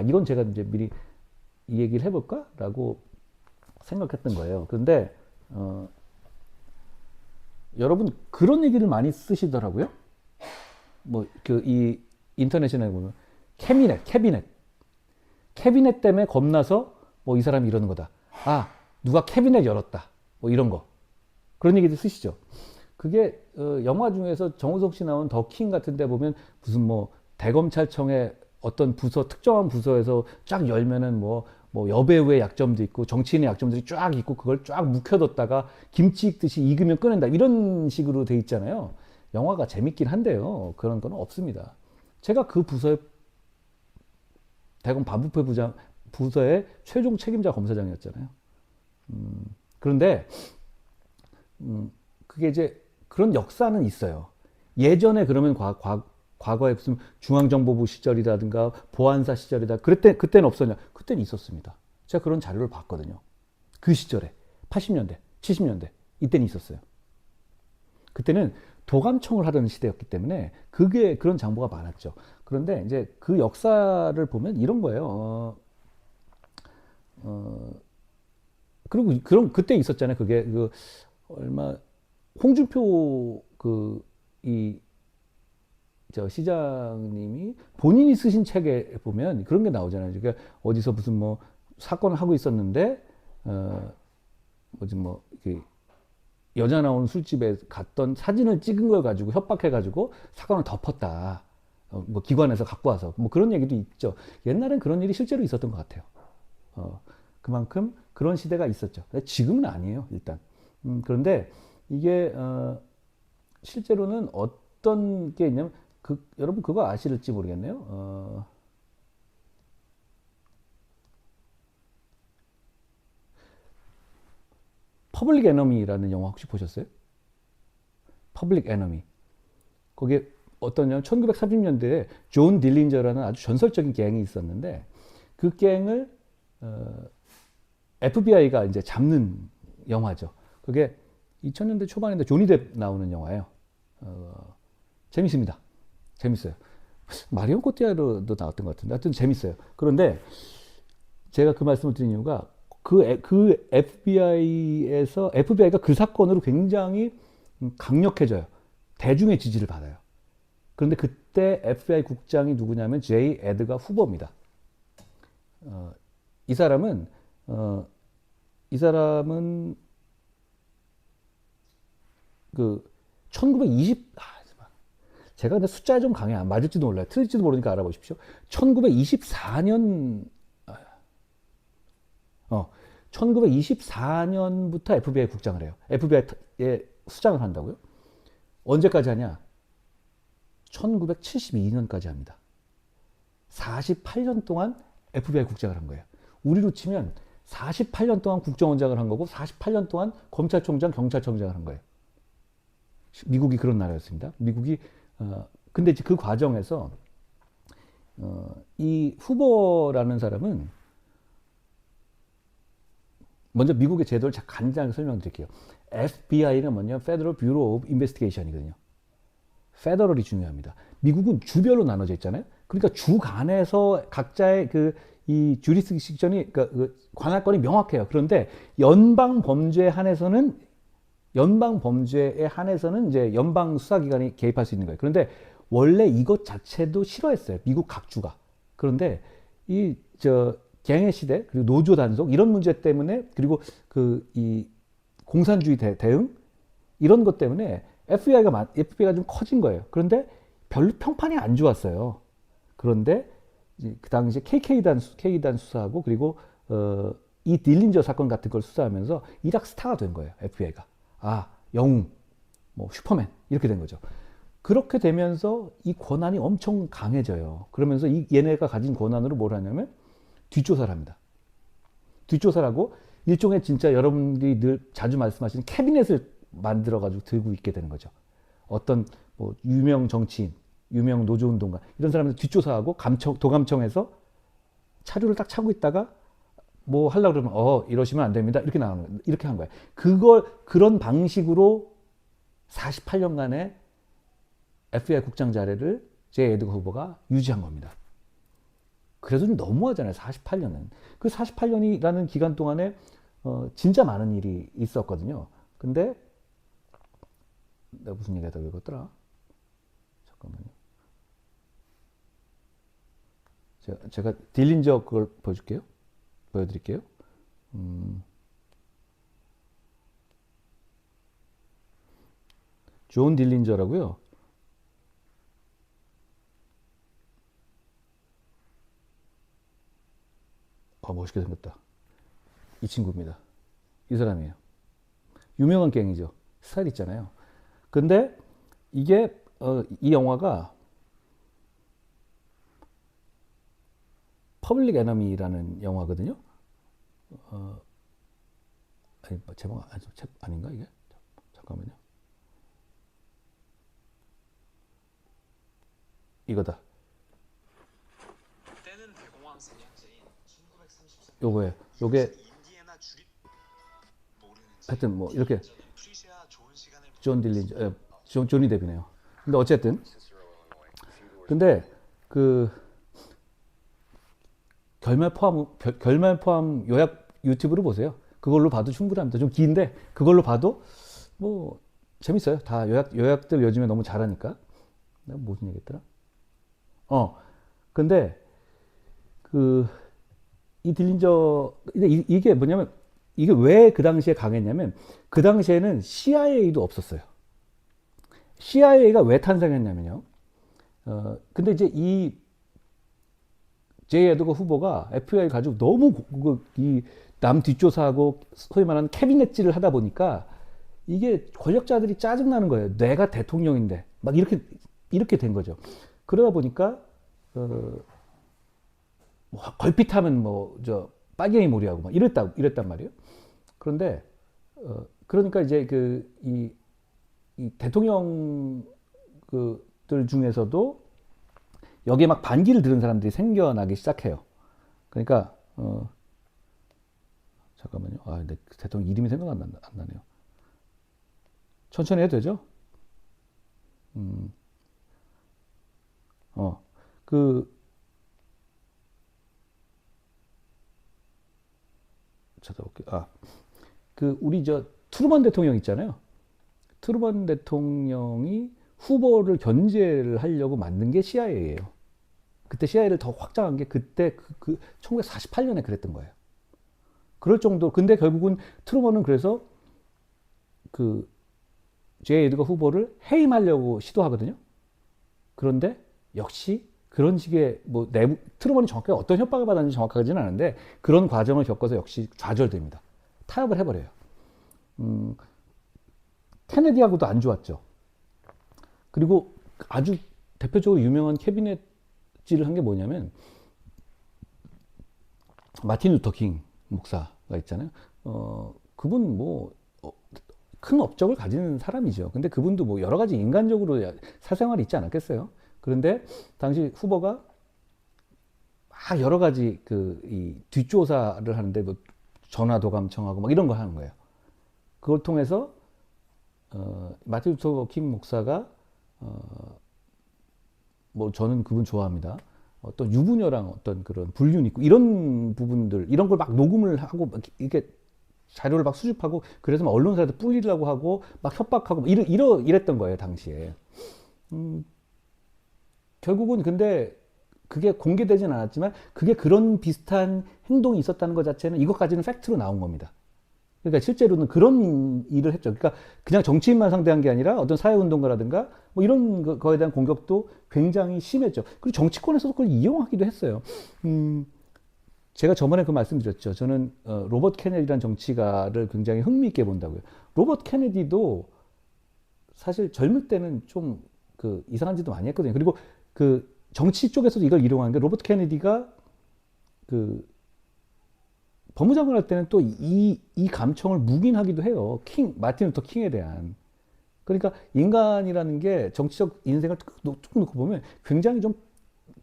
이건 제가 이제 미리 이 얘기를 해볼까라고 생각했던 거예요. 그런데 여러분 그런 얘기를 많이 쓰시더라고요. 뭐 이 인터넷에 보면 캐비넷 때문에 겁나서 뭐 이 사람이 이러는 거다. 누가 캐비넷 열었다. 뭐 이런 거. 그런 얘기도 쓰시죠. 그게 영화 중에서 정우석 씨 나온 더 킹 같은 데 보면 무슨 뭐 대검찰청의 어떤 부서, 특정한 부서에서 쫙 열면은 뭐 여배우의 약점도 있고 정치인의 약점들이 쫙 있고, 그걸 쫙 묵혀뒀다가 김치 익듯이 익으면 꺼낸다, 이런 식으로 돼 있잖아요. 영화가 재밌긴 한데요, 그런 건 없습니다. 제가 그 부서의 대검 반부패 부서의 최종 책임자 검사장이었잖아요. 그런데 그게 이제 그런 역사는 있어요. 예전에 그러면 과거에 무슨 중앙정보부 시절이라든가 보안사 시절이다, 그때는 없었냐? 그때는 있었습니다. 제가 그런 자료를 봤거든요. 그 시절에 80년대, 70년대 이때는 있었어요. 그때는 도감청을 하던 시대였기 때문에 그런 정보가 많았죠. 그런데 이제 그 역사를 보면 이런 거예요. 그리고 그때 있었잖아요. 그게 얼마 홍준표 시장님이 본인이 쓰신 책에 보면 그런 게 나오잖아요. 그러니까 어디서 무슨 뭐 사건을 하고 있었는데 여자 나오는 술집에 갔던 사진을 찍은 걸 가지고 협박해가지고 사건을 덮었다. 뭐 기관에서 갖고 와서 뭐 그런 얘기도 있죠. 옛날엔 그런 일이 실제로 있었던 것 같아요. 그만큼 그런 시대가 있었죠. 지금은 아니에요, 일단. 그런데 이게 실제로는 어떤 게 있냐면, 여러분 그거 아실지 모르겠네요. 퍼블릭 에너미라는 영화 혹시 보셨어요? 퍼블릭 에너미. 거기에 어떠냐면 1930년대에 존 딜린저라는 아주 전설적인 갱이 있었는데, 그 갱을 FBI가 이제 잡는 영화죠. 그게 2000년대 초반인데 조니 뎁 나오는 영화예요. 재밌습니다. 재밌어요. 마리온 코티아르도 나왔던 것 같은데 하여튼 재밌어요. 그런데 제가 그 말씀을 드린 이유가 FBI가 그 사건으로 굉장히 강력해져요. 대중의 지지를 받아요. 그런데 그때 FBI 국장이 누구냐면 제이 에드가 후보입니다. 이 사람은 그 1920, 제가 근데 숫자에 좀 강해. 맞을지도 몰라요. 틀릴지도 모르니까 알아보십시오. 1924년부터 FBI 국장을 해요. FBI에 수장을 한다고요? 언제까지 하냐? 1972년까지 합니다. 48년 동안 FBI 국장을 한 거예요. 우리로 치면 48년 동안 국정원장을 한 거고 48년 동안 검찰총장, 경찰청장을 한 거예요. 미국이 그런 나라였습니다. 근데 그 과정에서 이 후보라는 사람은, 먼저 미국의 제도를 간단하게 설명드릴게요. FBI는 뭐냐? Federal Bureau of Investigation이거든요. 페더럴이 중요합니다. 미국은 주별로 나눠져 있잖아요. 그러니까 주 간에서 각자의 이 주리스딕션이, 그러니까 관할권이 명확해요. 그런데 연방 범죄에 한해서는 연방 범죄에 한해서는 이제 연방 수사기관이 개입할 수 있는 거예요. 그런데 원래 이것 자체도 싫어했어요. 미국 각주가. 그런데 이 저 갱의 시대 그리고 노조 단속 이런 문제 때문에 그리고 그 이 공산주의 대응 이런 것 때문에 FBI가 좀 커진 거예요. 그런데 별로 평판이 안 좋았어요. 그런데 그 당시에 K단 수사하고 그리고 이 딜린저 사건 같은 걸 수사하면서 이락 스타가 된 거예요. FBI가. 아, 영웅, 뭐 슈퍼맨 이렇게 된 거죠. 그렇게 되면서 이 권한이 엄청 강해져요. 그러면서 얘네가 가진 권한으로 뭘 하냐면 뒷조사를 합니다. 뒷조사를 하고 일종의 진짜 여러분들이 늘 자주 말씀하시는 캐비넷을 만들어가지고 들고 있게 되는 거죠. 어떤 뭐 유명 정치인, 유명 노조운동가 이런 사람들 뒷조사하고 도감청에서 차류를 딱 차고 있다가 뭐 하려고 그러면 이러시면 안 됩니다. 이렇게 나오는 거예요. 이렇게 한 거예요. 그런 방식으로 48년간의 FBI 국장 자리를 J. 에드거 후보가 유지한 겁니다. 그래도 좀 너무하잖아요. 48년은. 그 48년이라는 기간 동안에 진짜 많은 일이 있었거든요. 근데 내가 무슨 얘기 하다가 읽었더라? 잠깐만요. 제가 딜린저 그걸 보여드릴게요. 존 딜린저라고요. 멋있게 생겼다. 이 친구입니다. 이 사람이에요. 유명한 갱이죠. 스타일 있잖아요. 근데 이게 이 영화가 퍼블릭 에너미라는 영화거든요. 아니, 제목 아닌가 이게? 잠깐만요. 이거다. 요거예요. 요게 하여튼 뭐 이렇게 존 딜린저, 조니 뎁이네요. 근데 어쨌든 근데 그 결말 포함 요약 유튜브로 보세요. 그걸로 봐도 충분합니다. 좀 긴데 그걸로 봐도 뭐 재밌어요. 다 요약들 요즘에 너무 잘하니까. 내가 무슨 얘기했더라? 근데 이 딜린저 이게 뭐냐면 이게 왜 그 당시에 강했냐면 그 당시에는 CIA도 없었어요. CIA가 왜 탄생했냐면요. 근데 이제 이 제이 에드거 후보가 FBI 가지고 너무 이 남 뒷조사하고 소위 말하는 캐비넷질을 하다 보니까 이게 권력자들이 짜증나는 거예요. 내가 대통령인데 막 이렇게 된 거죠. 그러다 보니까 뭐 걸핏하면 뭐 빨갱이 몰이하고 막 이랬단 말이에요. 그런데 그러니까 이제 이 대통령 들 중에서도 여기에 막 반기를 들은 사람들이 생겨나기 시작해요. 그러니까 잠깐만요. 내 대통령 이름이 생각 안 나네요. 천천히 해도 되죠? 찾아볼게요. 우리 트루먼 대통령 있잖아요. 트루먼 대통령이 후보를 견제를 하려고 만든 게 CIA예요. 그때 CIA를 더 확장한 게 그때 1948년에 그랬던 거예요. 그럴 정도. 근데 결국은 트루먼은 그래서 J. 에드거 후보를 해임하려고 시도하거든요. 그런데 역시 그런 식의 뭐 트루먼이 정확하게 어떤 협박을 받았는지 정확하지는 않은데 그런 과정을 겪어서 역시 좌절됩니다. 타협을 해버려요. 케네디하고도 안 좋았죠. 그리고 아주 대표적으로 유명한 캐비넷질을 한 게 뭐냐면 마틴 루터 킹 목사가 있잖아요. 그분 뭐 큰 업적을 가진 사람이죠. 근데 그분도 뭐 여러 가지 인간적으로 사생활이 있지 않았겠어요. 그런데 당시 후보가 막 여러 가지 이 뒷조사를 하는데 뭐 전화 도감청하고 막 이런 거 하는 거예요. 그걸 통해서 마틴 루터 킹 목사가 뭐 저는 그분 좋아합니다. 어떤 유부녀랑 어떤 그런 불륜 있고 이런 부분들 이런 걸 막 녹음을 하고 막 이렇게 자료를 막 수집하고 그래서 막 언론사에도 뿌리려고 하고 막 협박하고 이랬던 거예요 당시에. 음, 결국은 근데 그게 공개되진 않았지만 그게 그런 비슷한 행동이 있었다는 것 자체는 이것까지는 팩트로 나온 겁니다. 그러니까 실제로는 그런 일을 했죠. 그러니까 그냥 정치인만 상대한 게 아니라 어떤 사회운동가라든가 뭐 이런 거에 대한 공격도 굉장히 심했죠. 그리고 정치권에서도 그걸 이용하기도 했어요. 제가 저번에 그 말씀드렸죠. 저는 로버트 케네디라는 정치가를 굉장히 흥미있게 본다고요. 로버트 케네디도 사실 젊을 때는 좀 그 이상한 짓도 많이 했거든요. 그리고 그 정치 쪽에서도 이걸 이용한 게 로버트 케네디가 그 법무장관 할 때는 또 이 감청을 묵인하기도 해요. 마틴 루터 킹에 대한. 그러니까 인간이라는 게 정치적 인생을 쭉 놓고 보면 굉장히 좀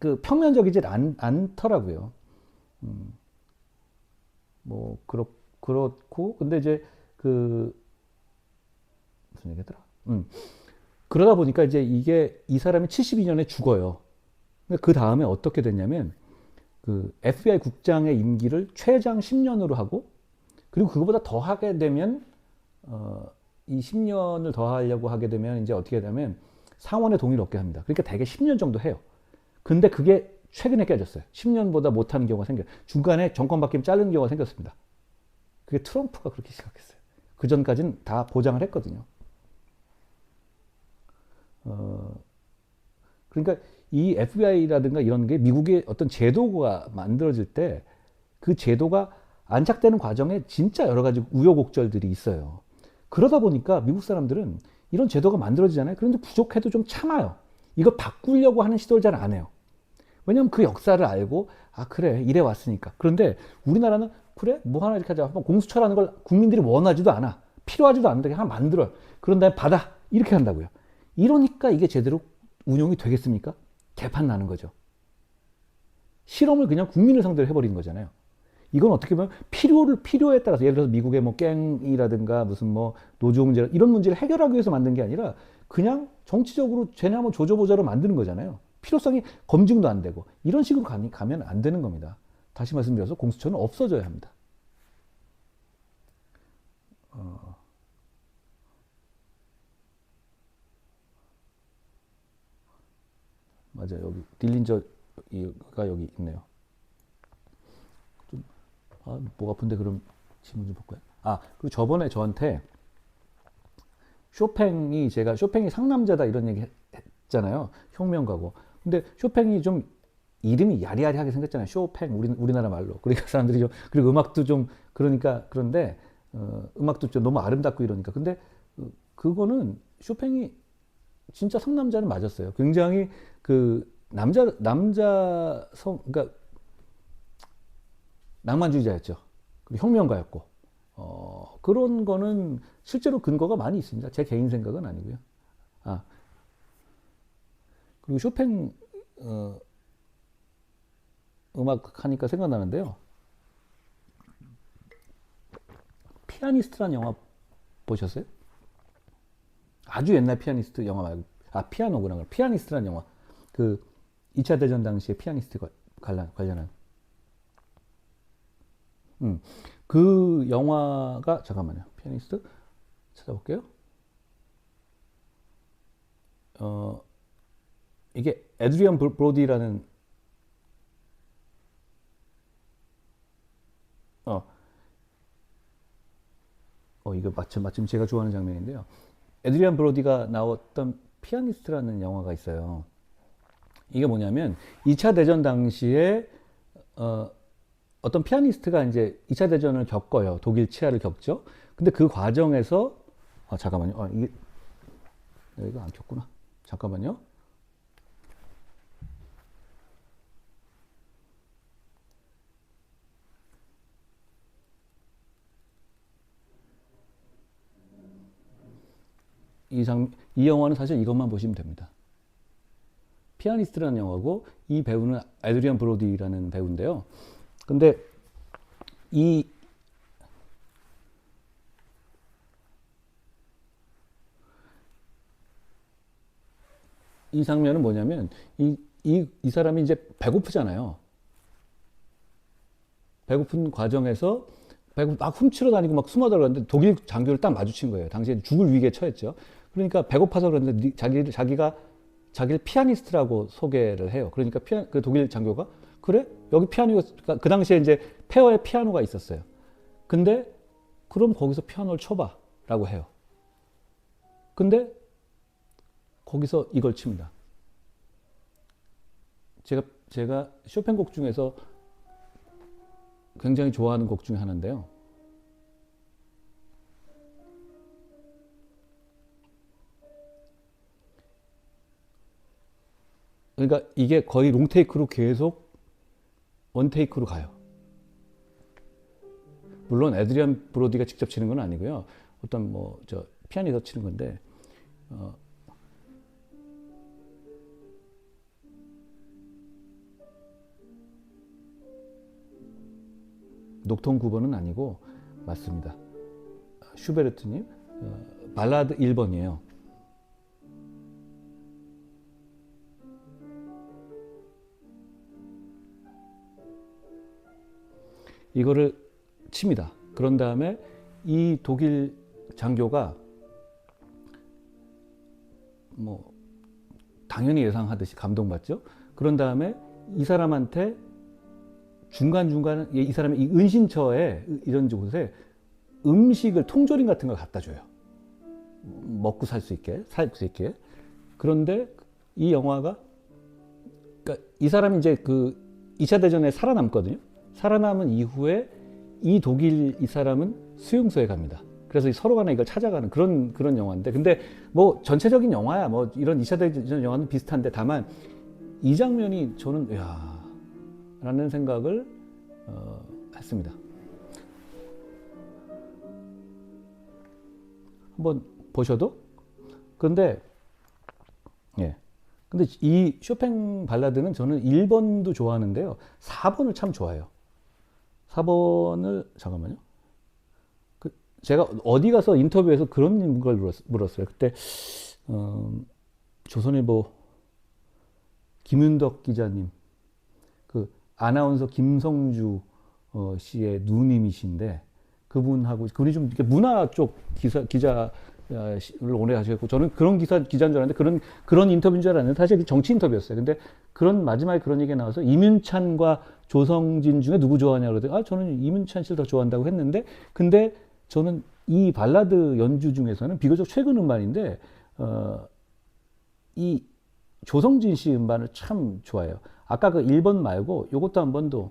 그 평면적이지 않더라고요. 뭐 그렇고 근데 이제 그 무슨 얘기더라? 그러다 보니까 이제 이게 이 사람이 72년에 죽어요. 그 다음에 어떻게 됐냐면 그 FBI 국장의 임기를 최장 10년으로 하고 그리고 그거보다 더 하게 되면 이 10년을 더 하려고 하게 되면 이제 어떻게 되냐면 상원의 동의를 얻게 합니다. 그러니까 대개 10년 정도 해요. 근데 그게 최근에 깨졌어요. 10년보다 못하는 경우가 생겨요. 중간에 정권 바뀌면 자르는 경우가 생겼습니다. 그게 트럼프가 그렇게 시작했어요. 그 전까지는 다 보장을 했거든요. 그러니까 이 FBI라든가 이런 게 미국의 어떤 제도가 만들어질 때 그 제도가 안착되는 과정에 진짜 여러 가지 우여곡절들이 있어요. 그러다 보니까 미국 사람들은 이런 제도가 만들어지잖아요. 그런데 부족해도 좀 참아요. 이걸 바꾸려고 하는 시도를 잘 안 해요. 왜냐면 그 역사를 알고 아 그래 이래 왔으니까. 그런데 우리나라는 그래 뭐 하나 이렇게 하자. 한번 공수처라는 걸 국민들이 원하지도 않아. 필요하지도 않은데 하나 만들어요. 그런 다음에 받아. 이렇게 한다고요. 이러니까 이게 제대로 운용이 되겠습니까? 개판 나는 거죠. 실험을 그냥 국민을 상대로 해버린 거잖아요. 이건 어떻게 보면 필요에 따라서 예를 들어서 미국의 뭐 갱이라든가 무슨 뭐 노조 문제 이런 문제를 해결하기 위해서 만든 게 아니라 그냥 정치적으로 쟤네 한번 조져보자로 만드는 거잖아요. 필요성이 검증도 안 되고 이런 식으로 가면 안 되는 겁니다. 다시 말씀드려서 공수처는 없어져야 합니다. 맞아요. 여기 딜린저가 여기 있네요. 목 아픈데 그럼 질문 좀 볼까요? 그리고 저번에 저한테 제가 쇼팽이 상남자다 이런 얘기 했잖아요. 혁명가고. 근데 쇼팽이 좀 이름이 야리야리하게 생겼잖아요. 쇼팽 우리나라 말로. 그러니까 사람들이 좀 그리고 음악도 좀 그런데 음악도 좀 너무 아름답고 이러니까. 근데 그거는 쇼팽이 진짜 상남자는 맞았어요. 굉장히 그 그러니까 낭만주의자였죠. 그리고 혁명가였고. 그런 거는 실제로 근거가 많이 있습니다. 제 개인 생각은 아니고요. 그리고 쇼팽 음악 하니까 생각나는데요. 피아니스트란 영화 보셨어요? 아주 옛날 피아니스트 영화 말고 피아노구나. 피아니스트란 영화. 그 2차 대전 당시에 피아니스트 관련한 그 영화가 잠깐만요. 피아니스트 찾아볼게요. 이게 에드리안 브로디라는 이거 마침 제가 좋아하는 장면인데요. 에드리안 브로디가 나왔던 피아니스트라는 영화가 있어요. 이게 뭐냐면 2차 대전 당시에 어떤 피아니스트가 이제 2차 대전을 겪어요. 독일 치하를 겪죠. 근데 그 과정에서 잠깐만요. 이게 여기가 안 켰구나. 잠깐만요. 이 영화는 사실 이것만 보시면 됩니다. 피아니스트라는 영화고 이 배우는 에드리안 브로디라는 배우인데요. 근데 이 장면은 뭐냐면 이 사람이 이제 배고프잖아요. 배고픈 과정에서 막 훔치러 다니고 막 숨어 들어갔는데 독일 장교를 딱 마주친 거예요. 당시에 죽을 위기에 처했죠. 그러니까 배고파서 그랬는데 자기를 피아니스트라고 소개를 해요. 그러니까 그 독일 장교가 그래? 여기 그 당시에 이제 폐허에 피아노가 있었어요. 근데 그럼 거기서 피아노를 쳐봐라고 해요. 근데 거기서 이걸 칩니다. 제가 쇼팽 곡 중에서 굉장히 좋아하는 곡 중에 하나인데요. 그러니까 이게 거의 롱테이크로 계속 원테이크로 가요. 물론 에드리안 브로디가 직접 치는 건 아니고요. 어떤 피아니스트가 치는 건데 녹톤 9번은 아니고 맞습니다. 슈베르트님 발라드 1번이에요. 이거를 칩니다. 그런 다음에 이 독일 장교가 당연히 예상하듯이 감동받죠. 그런 다음에 이 사람한테 중간중간에 이 사람의 이 은신처에 이런 곳에 음식을 통조림 같은 걸 갖다 줘요. 먹고 살 수 있게. 그런데 이 영화가 그러니까 이 사람이 이제 그 2차 대전에 살아남거든요. 살아남은 이후에 이 독일 이 사람은 수용소에 갑니다. 그래서 서로 간에 이걸 찾아가는 그런 영화인데, 근데 전체적인 영화야 이런 2차 대전 영화는 비슷한데, 다만 이 장면이 저는 라는 생각을 했습니다. 한번 보셔도. 근데 이 쇼팽 발라드는 저는 1번도 좋아하는데요. 4번을 참 좋아해요. 4번을 잠깐만요. 제가 어디 가서 인터뷰에서 그런 걸 물었어요. 그때 조선일보 김윤덕 기자님, 그 아나운서 김성주 씨의 누님이신데, 그분이 좀 이렇게 문화 쪽 기자를 오래 하셨고, 저는 그런 기자인 줄 알았는데 그런 인터뷰인 줄 알았는데 사실 정치 인터뷰였어요. 근데 마지막에 그런 얘기가 나와서 임윤찬과 조성진 중에 누구 좋아하냐고 그러더니 저는 임윤찬 씨를 더 좋아한다고 했는데, 근데 저는 이 발라드 연주 중에서는 비교적 최근 음반인데 이 조성진 씨 음반을 참 좋아해요. 아까 그 1번 말고 요것도 한 번 더,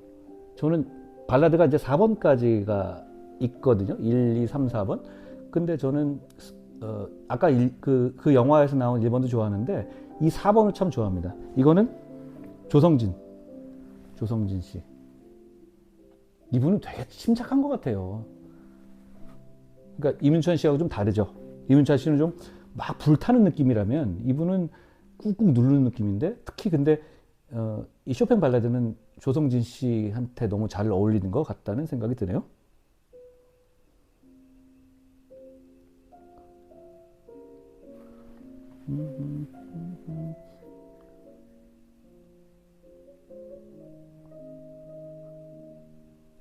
저는 발라드가 이제 4번까지가 있거든요. 1, 2, 3, 4번. 근데 저는 아까 그 영화에서 나온 1번도 좋아하는데 이 4번을 참 좋아합니다. 이거는 조성진 씨. 이분은 되게 침착한 것 같아요. 그러니까 이문찬 씨하고 좀 다르죠. 이문찬 씨는 좀 막 불타는 느낌이라면 이분은 꾹꾹 누르는 느낌인데, 특히 근데 이 쇼팽 발라드는 조성진 씨한테 너무 잘 어울리는 것 같다는 생각이 드네요.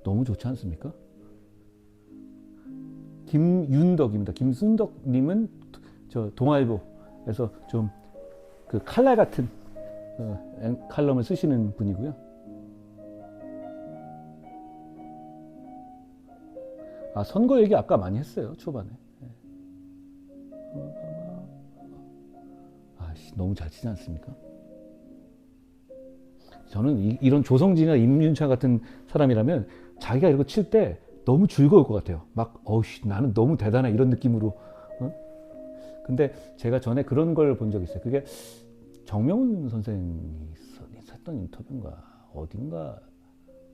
너무 좋지 않습니까? 김윤덕입니다. 김순덕님은 저 동아일보에서 좀 그 칼날 같은 칼럼을 쓰시는 분이고요. 선거 얘기 아까 많이 했어요, 초반에. 너무 잘 치지 않습니까? 저는 이런 조성진이나 임윤찬 같은 사람이라면 자기가 이런 거 칠 때 너무 즐거울 것 같아요. 나는 너무 대단해, 이런 느낌으로. 근데 제가 전에 그런 걸 본 적이 있어요. 그게 정명훈 선생이 했던 인터뷰인가 어딘가.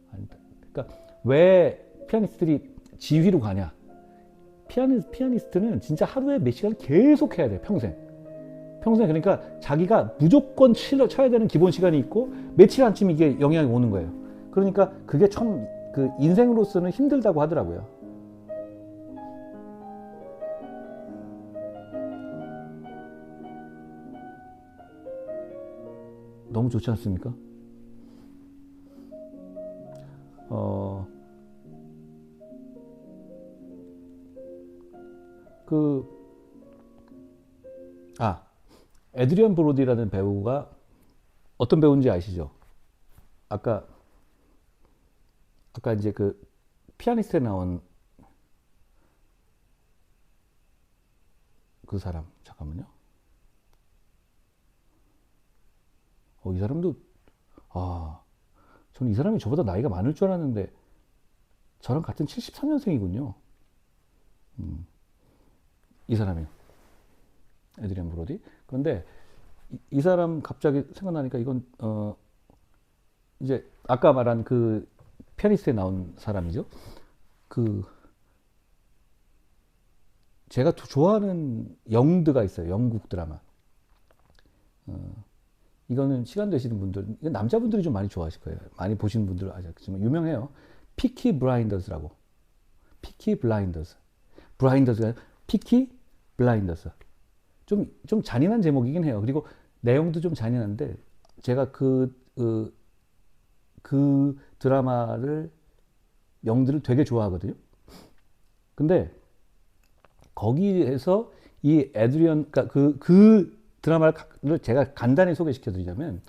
그러니까 왜 피아니스트들이 지휘로 가냐. 피아니스트는 진짜 하루에 몇 시간 계속 해야 돼요. 평생. 그러니까 자기가 무조건 쳐야 되는 기본 시간이 있고 며칠 안 치면 이게 영향이 오는 거예요. 그러니까 그게 참 그 인생으로서는 힘들다고 하더라고요. 너무 좋지 않습니까? 그, 에드리언 브로디라는 배우가 어떤 배우인지 아시죠? 아까 이제 그 피아니스트에 나온 그 사람, 잠깐만요. 이 사람도, 저는 이 사람이 저보다 나이가 많을 줄 알았는데, 저랑 같은 73년생이군요. 이 사람이요. 에드리안 브로디. 그런데 이 사람 갑자기 생각나니까 이건, 이제 아까 말한 그 피아니스트에 나온 사람이죠. 그, 제가 좋아하는 영드가 있어요. 영국 드라마. 이거는 시간 되시는 분들, 이건 남자분들이 좀 많이 좋아하실 거예요. 많이 보시는 분들은 아시겠지만 유명해요. 피키 블라인더스라고. 피키 블라인더스. 블라인더스가 아니라 피키 블라인더스. 좀 잔인한 제목이긴 해요. 그리고 내용도 좀 잔인한데 제가 그 드라마를 영들을 되게 좋아하거든요. 근데 거기에서 이 에드리언, 그러니까 그 드라마를 제가 간단히 소개시켜 드리자면,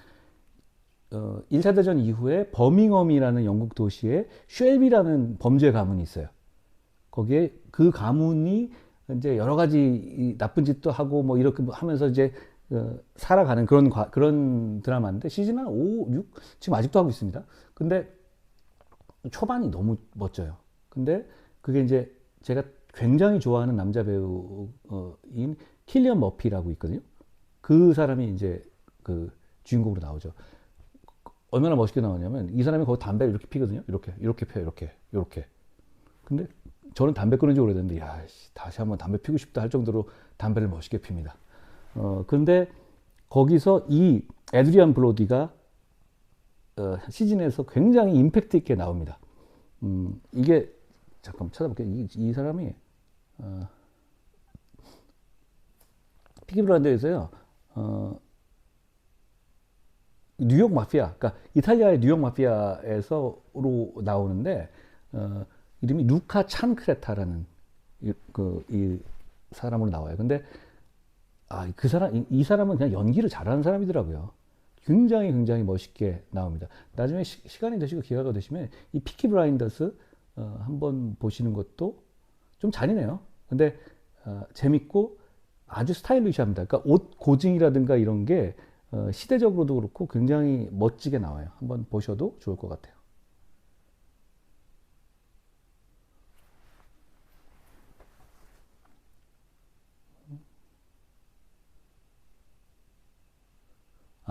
1차 대전 이후에 버밍엄이라는 영국 도시에 쉘비라는 범죄 가문이 있어요. 거기에 그 가문이 이제 여러 가지 나쁜 짓도 하고 뭐 이렇게 하면서 이제 살아가는 그런 드라마인데 시즌 한 5, 6 지금 아직도 하고 있습니다. 근데 초반이 너무 멋져요. 근데 그게 이제 제가 굉장히 좋아하는 남자 배우인 킬리언 머피라고 있거든요. 그 사람이 이제 그 주인공으로 나오죠. 얼마나 멋있게 나오냐면 이 사람이 거기 담배를 이렇게 피거든요. 이렇게 펴요. 이렇게. 근데 저는 담배 끊은 지 오래됐는데 다시 한번 담배 피고 싶다 할 정도로 담배를 멋있게 핍니다. 근데 거기서 이 에드리안 블로디가 시즌에서 굉장히 임팩트 있게 나옵니다. 이게 잠깐 찾아볼게요. 이 사람이 피키 블라인더에서요. 뉴욕 마피아, 그러니까 이탈리아의 뉴욕 마피아에서로 나오는데 이름이 루카 찬크레타라는 이 사람으로 나와요. 근데 이 사람은 그냥 연기를 잘하는 사람이더라고요. 굉장히 멋있게 나옵니다. 나중에 시간이 되시고 기회가 되시면 이 피키 블라인더스 한번 보시는 것도 좀 잔인해요. 근데 재밌고 아주 스타일리시합니다. 그러니까 옷 고증이라든가 이런 게 시대적으로도 그렇고 굉장히 멋지게 나와요. 한번 보셔도 좋을 것 같아요.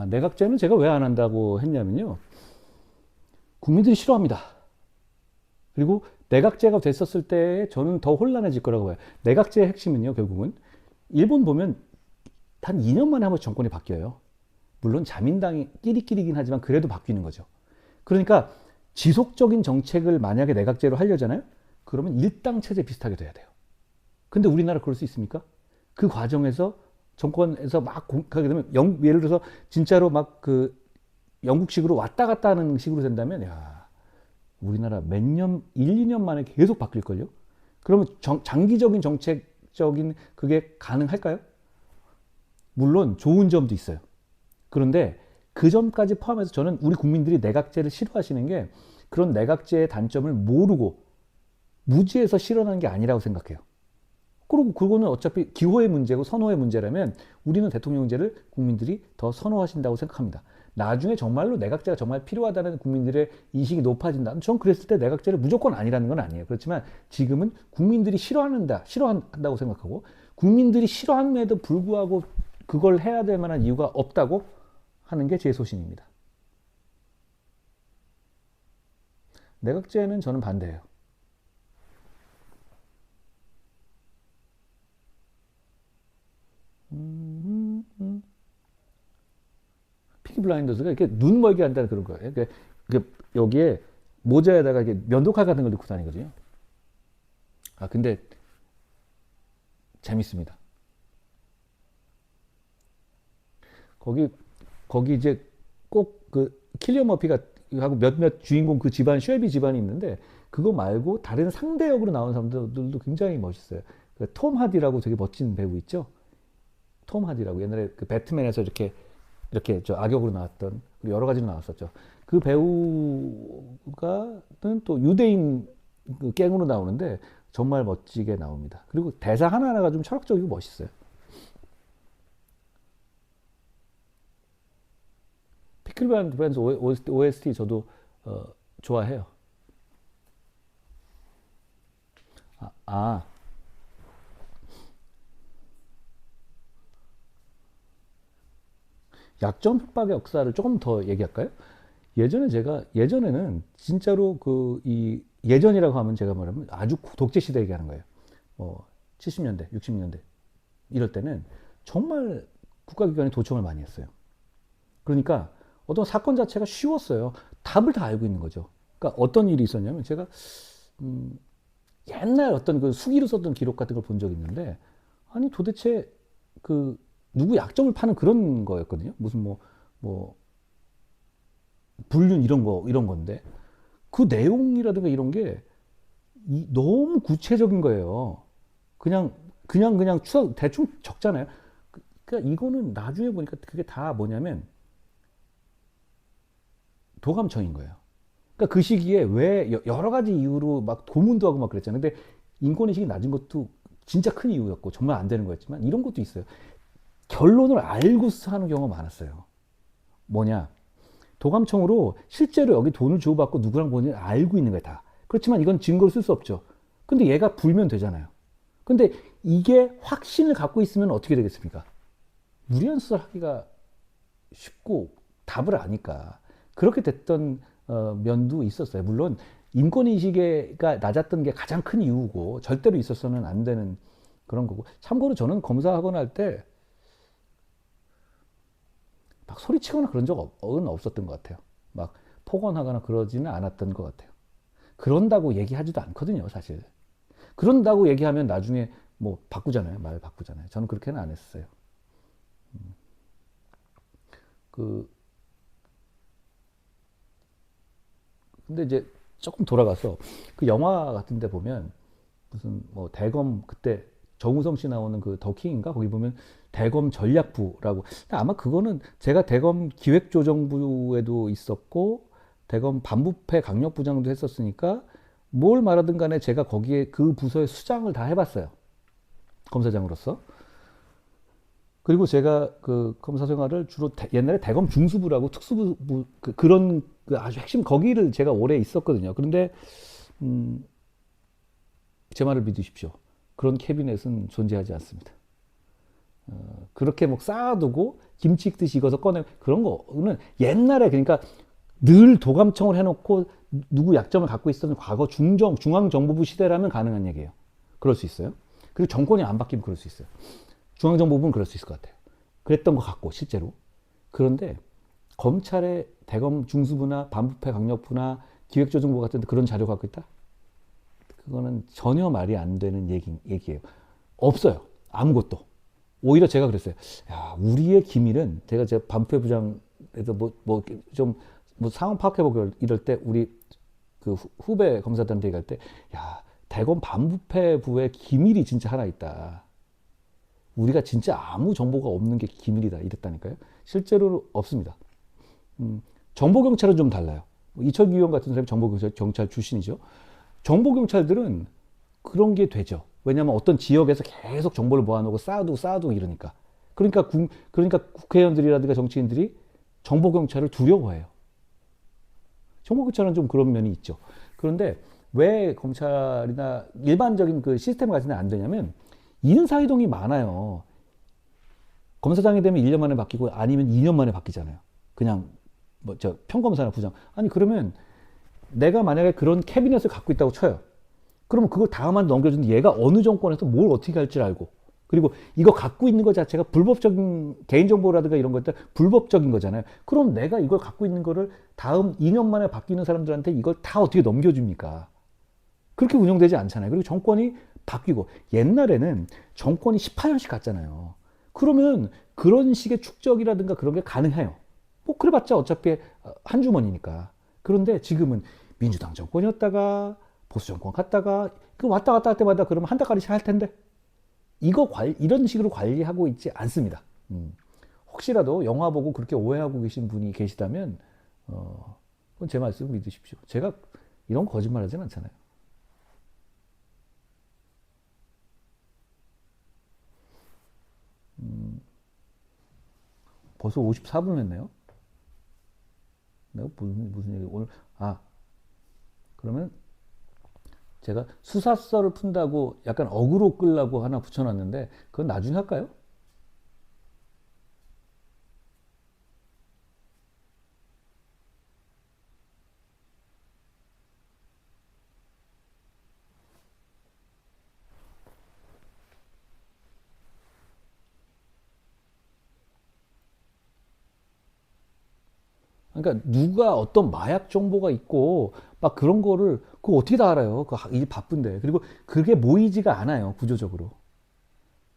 내각제는 제가 왜 안 한다고 했냐면요. 국민들이 싫어합니다. 그리고 내각제가 됐었을 때 저는 더 혼란해질 거라고 봐요. 내각제의 핵심은요, 결국은 일본 보면 한 2년 만에 한 번 정권이 바뀌어요. 물론 자민당이 끼리끼리긴 하지만 그래도 바뀌는 거죠. 그러니까 지속적인 정책을 만약에 내각제로 하려잖아요. 그러면 일당 체제 비슷하게 돼야 돼요. 근데 우리나라 그럴 수 있습니까? 그 과정에서 정권에서 막 하게 되면 예를 들어서 진짜로 막 그 영국식으로 왔다 갔다 하는 식으로 된다면 우리나라 몇 년, 1, 2년 만에 계속 바뀔걸요? 그러면 장기적인 정책적인 그게 가능할까요? 물론 좋은 점도 있어요. 그런데 그 점까지 포함해서 저는 우리 국민들이 내각제를 싫어하시는 게 그런 내각제의 단점을 모르고 무지해서 싫어하는 게 아니라고 생각해요. 그리고 그거는 어차피 기호의 문제고 선호의 문제라면 우리는 대통령제를 국민들이 더 선호하신다고 생각합니다. 나중에 정말로 내각제가 정말 필요하다는 국민들의 인식이 높아진다. 전 그랬을 때 내각제를 무조건 아니라는 건 아니에요. 그렇지만 지금은 국민들이 싫어한다고 생각하고 국민들이 싫어함에도 불구하고 그걸 해야 될 만한 이유가 없다고 하는 게 제 소신입니다. 내각제는 저는 반대예요. 피키 블라인더스가 이렇게 눈 멀게 한다는 그런 거예요. 여기에 모자에다가 이렇게 면도칼 같은 걸 넣고 다니거든요. 근데 재밌습니다. 거기 이제 꼭 그 킬리언 머피가 하고 몇몇 주인공 그 집안 쉘비 집안이 있는데 그거 말고 다른 상대 역으로 나오는 사람들도 굉장히 멋있어요. 그톰 하디라고 되게 멋진 배우 있죠. 톰 하디라고 옛날에 그 배트맨에서 이렇게 저 악역으로 나왔던, 그리고 여러 가지로 나왔었죠. 그 배우가는 또 유대인 그 갱으로 나오는데 정말 멋지게 나옵니다. 그리고 대사 하나하나가 좀 철학적이고 멋있어요. 피클 브랜드 OST 저도 좋아해요. 아, 아, 약점 협박의 역사를 조금 더 얘기할까요? 예전에는 진짜로 그 이 예전이라고 하면 제가 말하면 아주 독재 시대 얘기하는 거예요. 뭐 70년대, 60년대 이럴 때는 정말 국가기관이 도청을 많이 했어요. 그러니까 어떤 사건 자체가 쉬웠어요. 답을 다 알고 있는 거죠. 그러니까 어떤 일이 있었냐면 제가 음, 옛날 어떤 그 수기로 썼던 기록 같은 걸 본 적이 있는데, 아니 도대체 그 누구 약점을 파는 그런 거였거든요. 무슨 뭐 불륜 이런 건데 그 내용이라든가 이런 게 너무 구체적인 거예요. 그냥 추억 대충 적잖아요. 그러니까 이거는 나중에 보니까 그게 다 뭐냐면 도감청인 거예요. 그러니까 그 시기에 왜 여러 가지 이유로 막 고문도 하고 막 그랬잖아요. 근데 인권의식이 낮은 것도 진짜 큰 이유였고 정말 안 되는 거였지만 이런 것도 있어요. 결론을 알고서 하는 경우가 많았어요. 뭐냐? 도감청으로 실제로 여기 돈을 주고받고 누구랑 보는지 알고 있는 거야, 다. 그렇지만 이건 증거로 쓸 수 없죠. 근데 얘가 불면 되잖아요. 근데 이게 확신을 갖고 있으면 어떻게 되겠습니까? 무리한 수사를 하기가 쉽고 답을 아니까. 그렇게 됐던 면도 있었어요. 물론 인권인식가 낮았던 게 가장 큰 이유고 절대로 있어서는 안 되는 그런 거고. 참고로 저는 검사하거나 할 때 막 소리치거나 그런 적은 없었던 것 같아요. 막 폭언하거나 그러지는 않았던 것 같아요. 그런다고 얘기하지도 않거든요, 사실. 그런다고 얘기하면 나중에 뭐 바꾸잖아요. 말 바꾸잖아요. 저는 그렇게는 안 했어요. 그 근데 이제 조금 돌아가서 그 영화 같은 데 보면 무슨 뭐 대검 그때 정우성 씨 나오는 그 더킹인가 거기 보면 대검 전략부라고. 아마 그거는 제가 대검 기획조정부에도 있었고 대검 반부패 강력부장도 했었으니까 뭘 말하든 간에 제가 거기에 그 부서의 수장을 다 해봤어요. 검사장으로서. 그리고 제가 그 검사 생활을 주로 옛날에 대검 중수부라고 특수부 그런 그 아주 핵심 거기를 제가 오래 있었거든요. 그런데 제 말을 믿으십시오. 그런 캐비넷은 존재하지 않습니다. 그렇게 뭐 쌓아두고 김치 익듯이 익어서 꺼내 그런 거는 옛날에 그러니까 늘 도감청을 해놓고 누구 약점을 갖고 있었던 과거 중앙정보부 시대라면 가능한 얘기예요. 그럴 수 있어요. 그리고 정권이 안 바뀌면 그럴 수 있어요. 중앙정보부는 그럴 수 있을 것 같아요. 그랬던 것 같고 실제로. 그런데 검찰의 대검 중수부나 반부패 강력부나 기획조정부 같은 데 그런 자료가 갖고 있다? 그거는 전혀 말이 안 되는 얘기예요. 없어요. 아무것도. 오히려 제가 그랬어요. 야, 우리의 기밀은 제가 반부패 부장에서 뭐 상황 파악해보고 이럴 때 우리 그 후배 검사들한테 얘기할 때, 야, 대검 반부패부의 기밀이 진짜 하나 있다. 우리가 진짜 아무 정보가 없는 게 기밀이다. 이랬다니까요. 실제로 없습니다. 정보경찰은 좀 달라요. 이철규 의원 같은 사람이 정보경찰 출신이죠. 정보경찰들은 그런 게 되죠. 왜냐하면 어떤 지역에서 계속 정보를 모아놓고 쌓아두고 이러니까. 그러니까 국회의원들이라든가 정치인들이 정보경찰을 두려워해요. 정보경찰은 좀 그런 면이 있죠. 그런데 왜 검찰이나 일반적인 그 시스템 같은 데 안 되냐면 인사이동이 많아요. 검사장이 되면 1년 만에 바뀌고 아니면 2년 만에 바뀌잖아요. 그냥 뭐 저 평검사나 부장. 아니 그러면 내가 만약에 그런 캐비넷을 갖고 있다고 쳐요. 그러면 그걸 다음한테 넘겨주는데 얘가 어느 정권에서 뭘 어떻게 할지 알고 그리고 이거 갖고 있는 것 자체가 불법적인 개인정보라든가 이런 것들 불법적인 거잖아요. 그럼 내가 이걸 갖고 있는 거를 다음 2년 만에 바뀌는 사람들한테 이걸 다 어떻게 넘겨줍니까? 그렇게 운영되지 않잖아요. 그리고 정권이 바뀌고 옛날에는 정권이 18년씩 갔잖아요. 그러면 그런 식의 축적이라든가 그런 게 가능해요. 뭐 그래봤자 어차피 한 주머니니까. 그런데 지금은 민주당 정권이었다가 보수 정권 갔다가 그 왔다 갔다 할 때마다 그러면 한 달까지 할 텐데 이런 식으로 관리하고 있지 않습니다. 혹시라도 영화 보고 그렇게 오해하고 계신 분이 계시다면, 그건 제 말씀 믿으십시오. 제가 이런 거짓말 하진 않잖아요. 벌써 54분 했네요. 내가 무슨 얘기, 오늘, 그러면 제가 수사서를 푼다고 약간 어그로 끌라고 하나 붙여놨는데, 그건 나중에 할까요? 그러니까 누가 어떤 마약 정보가 있고 막 그런 거를 그거 어떻게 다 알아요? 일 바쁜데. 그리고 그게 모이지가 않아요, 구조적으로.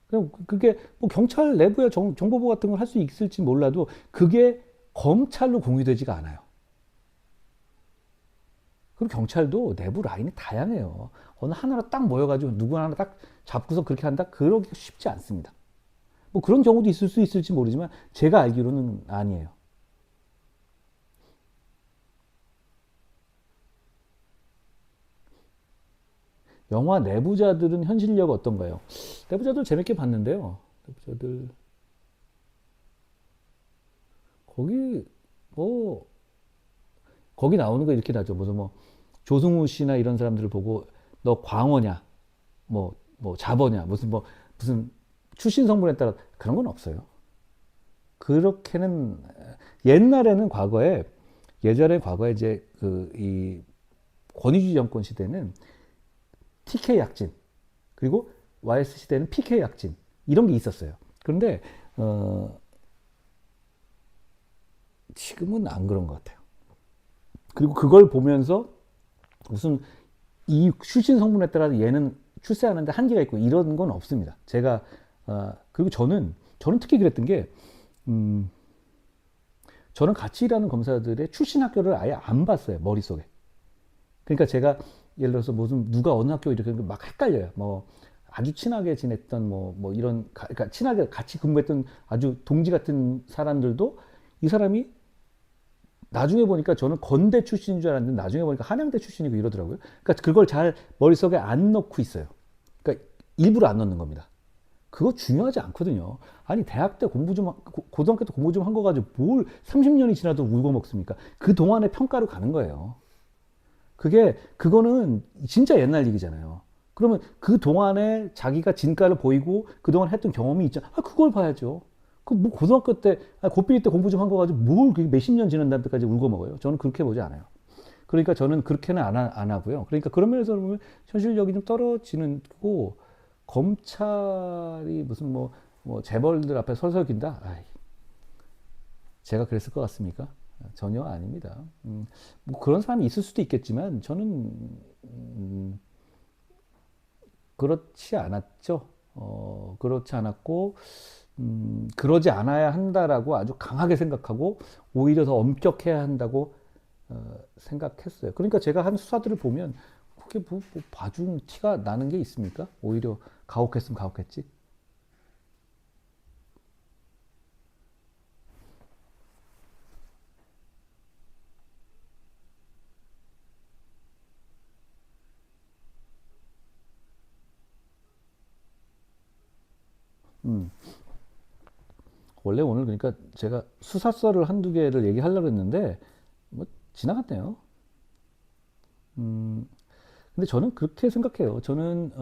그냥 그게 뭐 경찰 내부의 정보부 같은 걸 할 수 있을지 몰라도 그게 검찰로 공유되지가 않아요. 그리고 경찰도 내부 라인이 다양해요. 어느 하나로 딱 모여가지고 누구 하나 딱 잡고서 그렇게 한다? 그러기 쉽지 않습니다. 뭐 그런 경우도 있을 수 있을지 모르지만 제가 알기로는 아니에요. 영화 내부자들은 현실력 어떤가요? 내부자들 재밌게 봤는데요. 내부자들 거기 뭐 거기 나오는 거 이렇게 나죠. 무슨 뭐 조승우 씨나 이런 사람들을 보고 너 광어냐, 뭐 잡어냐, 무슨 출신 성분에 따라 그런 건 없어요. 그렇게는 옛날에는 과거에 이제 그 이 권위주의 정권 시대는 TK 약진 그리고 YS 시대는 PK 약진 이런 게 있었어요. 그런데 지금은 안 그런 것 같아요. 그리고 그걸 보면서 무슨 이 출신 성분에 따라 얘는 출세하는데 한계가 있고 이런 건 없습니다. 제가 그리고 저는 특히 그랬던 게 저는 같이 일하는 검사들의 출신 학교를 아예 안 봤어요, 머릿속에. 그러니까 제가 예를 들어서 무슨 누가 어느 학교 이렇게 막 헷갈려요. 뭐 아주 친하게 지냈던 뭐 이런 그러니까 친하게 같이 근무했던 아주 동지 같은 사람들도 이 사람이 나중에 보니까 저는 건대 출신인 줄 알았는데 나중에 보니까 한양대 출신이고 이러더라고요. 그러니까 그걸 잘 머릿속에 안 넣고 있어요. 그러니까 일부러 안 넣는 겁니다. 그거 중요하지 않거든요. 아니 대학 때 공부 좀 고등학교 때 공부 좀 한 거 가지고 뭘 30년이 지나도 울고 먹습니까? 그 동안의 평가로 가는 거예요. 그거는 진짜 옛날 얘기잖아요. 그러면 그 동안에 자기가 진가를 보이고 그동안 했던 경험이 있잖아. 그걸 봐야죠. 그 뭐 고등학교 때, 고삐리 때 공부 좀 한 거 가지고 뭘 몇십 년 지난 다음에까지 울고 먹어요. 저는 그렇게 보지 않아요. 그러니까 저는 그렇게는 안 하고요. 그러니까 그런 면에서 보면 현실력이 좀 떨어지는 거고, 검찰이 무슨 뭐 재벌들 앞에 설설긴다? 제가 그랬을 것 같습니까? 전혀 아닙니다. 뭐 그런 사람이 있을 수도 있겠지만 저는 그렇지 않았죠. 그렇지 않았고 그러지 않아야 한다라고 아주 강하게 생각하고 오히려 더 엄격해야 한다고 생각했어요. 그러니까 제가 한 수사들을 보면 그게 뭐 봐준 티가 나는 게 있습니까? 오히려 가혹했으면 가혹했지. 음. 원래 오늘 그러니까 제가 수사서를 한두 개를 얘기하려고 했는데 뭐 지나갔네요. 음, 근데 저는 그렇게 생각해요. 저는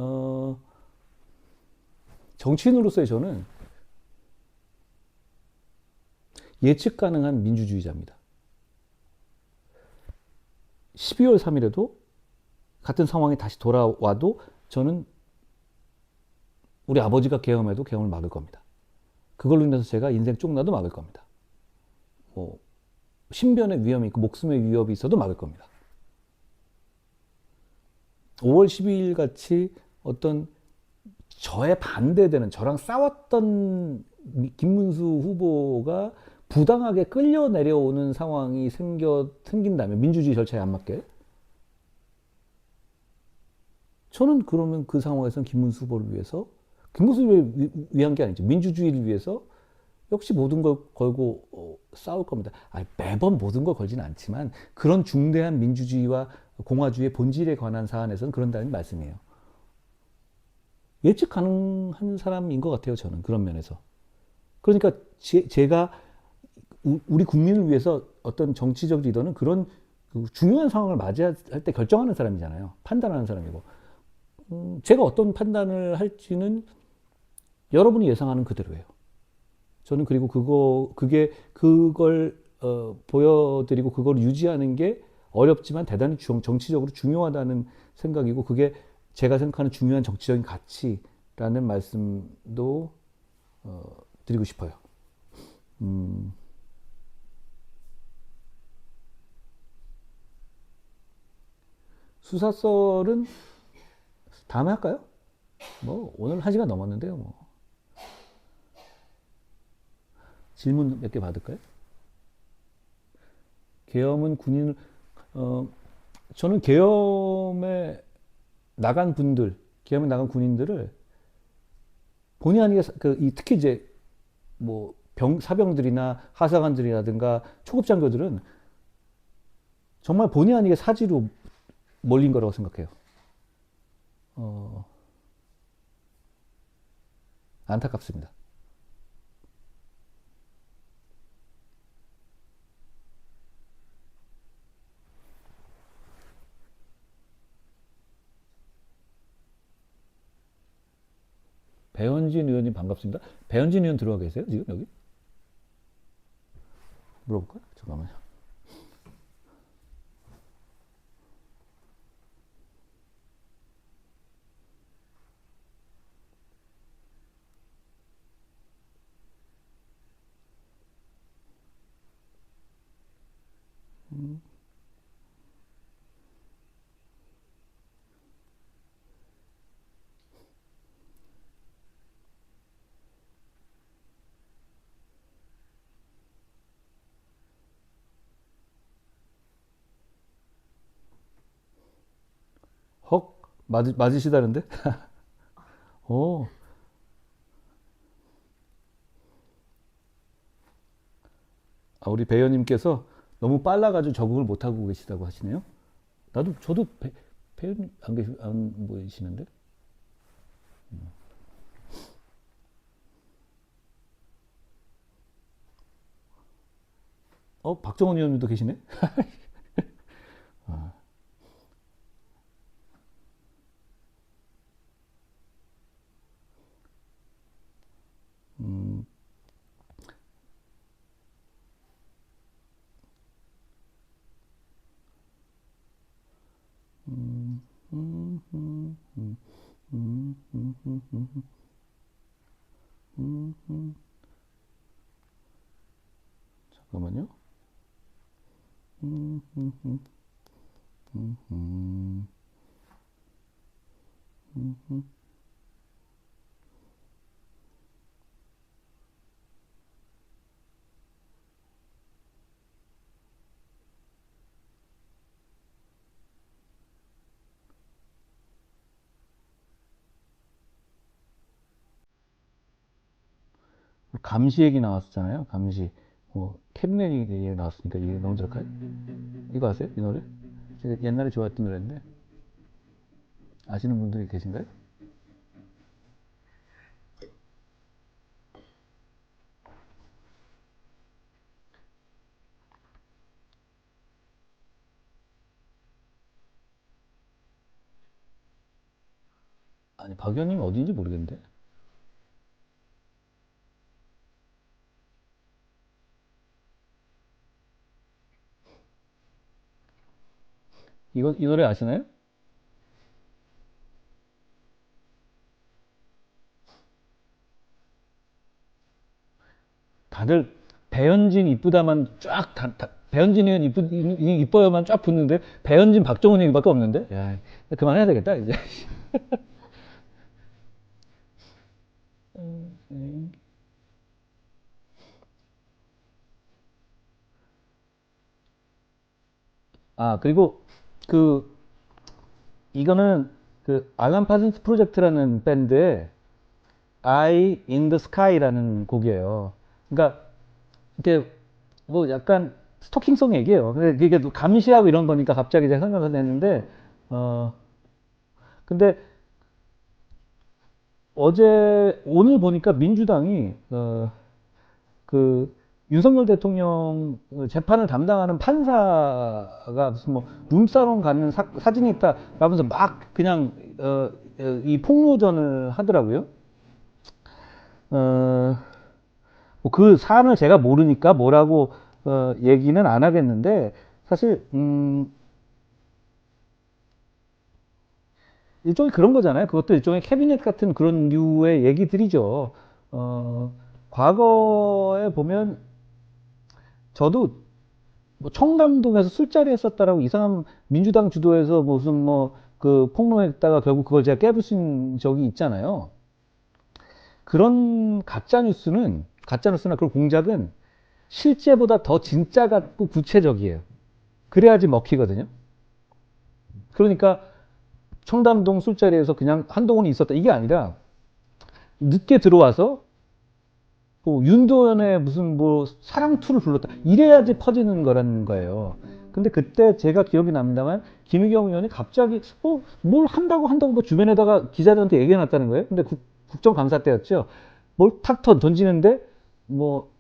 정치인으로서의 저는 예측 가능한 민주주의자입니다. 12월 3일에도 같은 상황이 다시 돌아와도 저는 우리 아버지가 계엄해도 계엄을 막을 겁니다. 그걸로 인해서 제가 인생 쪽나도 막을 겁니다. 뭐 신변의 위험이 있고 목숨의 위협이 있어도 막을 겁니다. 5월 12일 같이 어떤 저에 반대되는 저랑 싸웠던 김문수 후보가 부당하게 끌려 내려오는 상황이 생긴다면 민주주의 절차에 안 맞게 저는 그러면 그 상황에서는 김문수 후보를 위해서 김문수를 위한 게 아니죠. 민주주의를 위해서 역시 모든 걸 걸고 싸울 겁니다. 아니, 매번 모든 걸 걸지는 않지만 그런 중대한 민주주의와 공화주의의 본질에 관한 사안에서는 그런다는 말씀이에요. 예측 가능한 사람인 것 같아요. 저는 그런 면에서. 그러니까 제가 우리 국민을 위해서 어떤 정치적 리더는 그런 그 중요한 상황을 맞이할 때 결정하는 사람이잖아요. 판단하는 사람이고. 제가 어떤 판단을 할지는 여러분이 예상하는 그대로예요. 저는 그리고 그걸 보여드리고 그걸 유지하는 게 어렵지만 대단히 정치적으로 중요하다는 생각이고 그게 제가 생각하는 중요한 정치적인 가치라는 말씀도 드리고 싶어요. 수사설은 다음에 할까요? 뭐 오늘 1시간 넘었는데요. 뭐 질문 몇 개 받을까요? 계엄은 저는 계엄에 나간 군인들을 본의 아니게 특히 이제 뭐 사병들이나 하사관들이라든가 초급 장교들은 정말 본의 아니게 사지로 몰린 거라고 생각해요. 안타깝습니다. 배현진 의원님 반갑습니다. 배현진 의원 들어와 계세요? 지금 여기? 물어볼까요? 잠깐만요. 헉? 맞으시다는데? 오, 우리 배 의원님께서 너무 빨라가지고 적응을 못하고 계시다고 하시네요. 저도 배 의원님 안 보이시는데? 박정원 의원님도 계시네? 잠깐만요. 감시 얘기 나왔었잖아요. 감시. 뭐 캐비넷 얘기 나왔으니까 이게 너무 잘까요? 이거 아세요? 이 노래? 제가 옛날에 좋아했던 노래인데 아시는 분들이 계신가요? 아니 박 의원님 어디인지 모르겠는데 이 노래 아시나요? 다들 배현진 이쁘다만 배현진 의원 이뻐야만 쫙 붙는데 배현진 박정훈 얘기밖에 없는데 야 그만해야 되겠다 이제. 그리고 그 이거는 그 알람 파슨스 프로젝트라는 밴드의 Eye in the Sky라는 곡이에요. 그러니까 이게 뭐 약간 스토킹성 얘기예요. 근데 이게 감시하고 이런 거니까 갑자기 제가 생각을 했는데 근데 오늘 보니까 민주당이 그 윤석열 대통령 재판을 담당하는 판사가 무슨 뭐 룸사롱 가는 사진이 있다 라면서 막 그냥 이 폭로전을 하더라고요. 뭐그 사안을 제가 모르니까 뭐라고 얘기는 안 하겠는데 사실 일종의 그런 거잖아요. 그것도 일종의 캐비넷 같은 그런 류의 얘기들이죠. 과거에 보면 저도 뭐 청담동에서 술자리 했었다라고 이상한 민주당 주도에서 무슨 뭐 그 폭로했다가 결국 그걸 제가 깨부순 적이 있잖아요. 그런 가짜뉴스나 그런 공작은 실제보다 더 진짜 같고 구체적이에요. 그래야지 먹히거든요. 그러니까 청담동 술자리에서 그냥 한동훈이 있었다 이게 아니라 늦게 들어와서 뭐 윤도현의 무슨 뭐 사랑투를 불렀다 이래야지 퍼지는 거라는 거예요. 근데 그때 제가 기억이 납니다만 김의겸 의원이 갑자기 뭘 한다고 뭐 주변에다가 기자들한테 얘기해놨다는 거예요. 근데 국정감사 때였죠. 뭘 탁 던지는데 뭐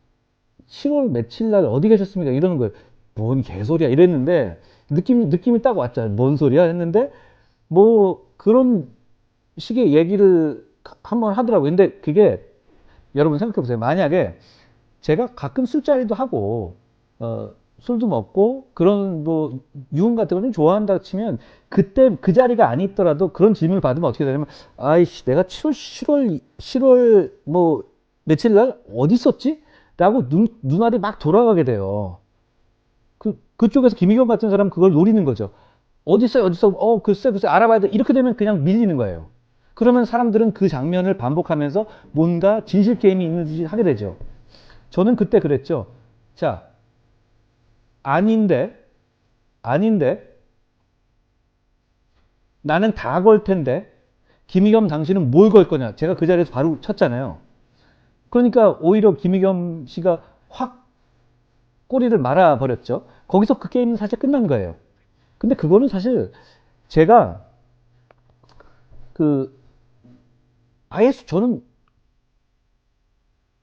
7월 며칠 날 어디 계셨습니까? 이러는 거예요. 뭔 개소리야 이랬는데 느낌이 딱 왔잖아요. 뭔 소리야 했는데 뭐 그런 식의 얘기를 한번 하더라고요. 근데 그게 여러분 생각해 보세요. 만약에 제가 가끔 술자리도 하고 술도 먹고 그런 뭐 유흥 같은 걸 좀 좋아한다 치면 그때 그 자리가 안 있더라도 그런 질문을 받으면 어떻게 되냐면 아이씨 내가 7월 뭐 며칠 날 어디 있었지? 라고 눈알이 막 돌아가게 돼요. 그쪽에서 김의겸 같은 사람은 그걸 노리는 거죠. 어디 있어요? 어디 있어? 글쎄 알아봐야 돼. 이렇게 되면 그냥 밀리는 거예요. 그러면 사람들은 그 장면을 반복하면서 뭔가 진실 게임이 있는지 하게 되죠. 저는 그때 그랬죠. 자, 아닌데, 아닌데, 나는 다 걸 텐데, 김의겸 당신은 뭘 걸 거냐. 제가 그 자리에서 바로 쳤잖아요. 그러니까 오히려 김의겸 씨가 확 꼬리를 말아버렸죠. 거기서 그 게임은 사실 끝난 거예요. 근데 그거는 사실 제가 그 아예 저는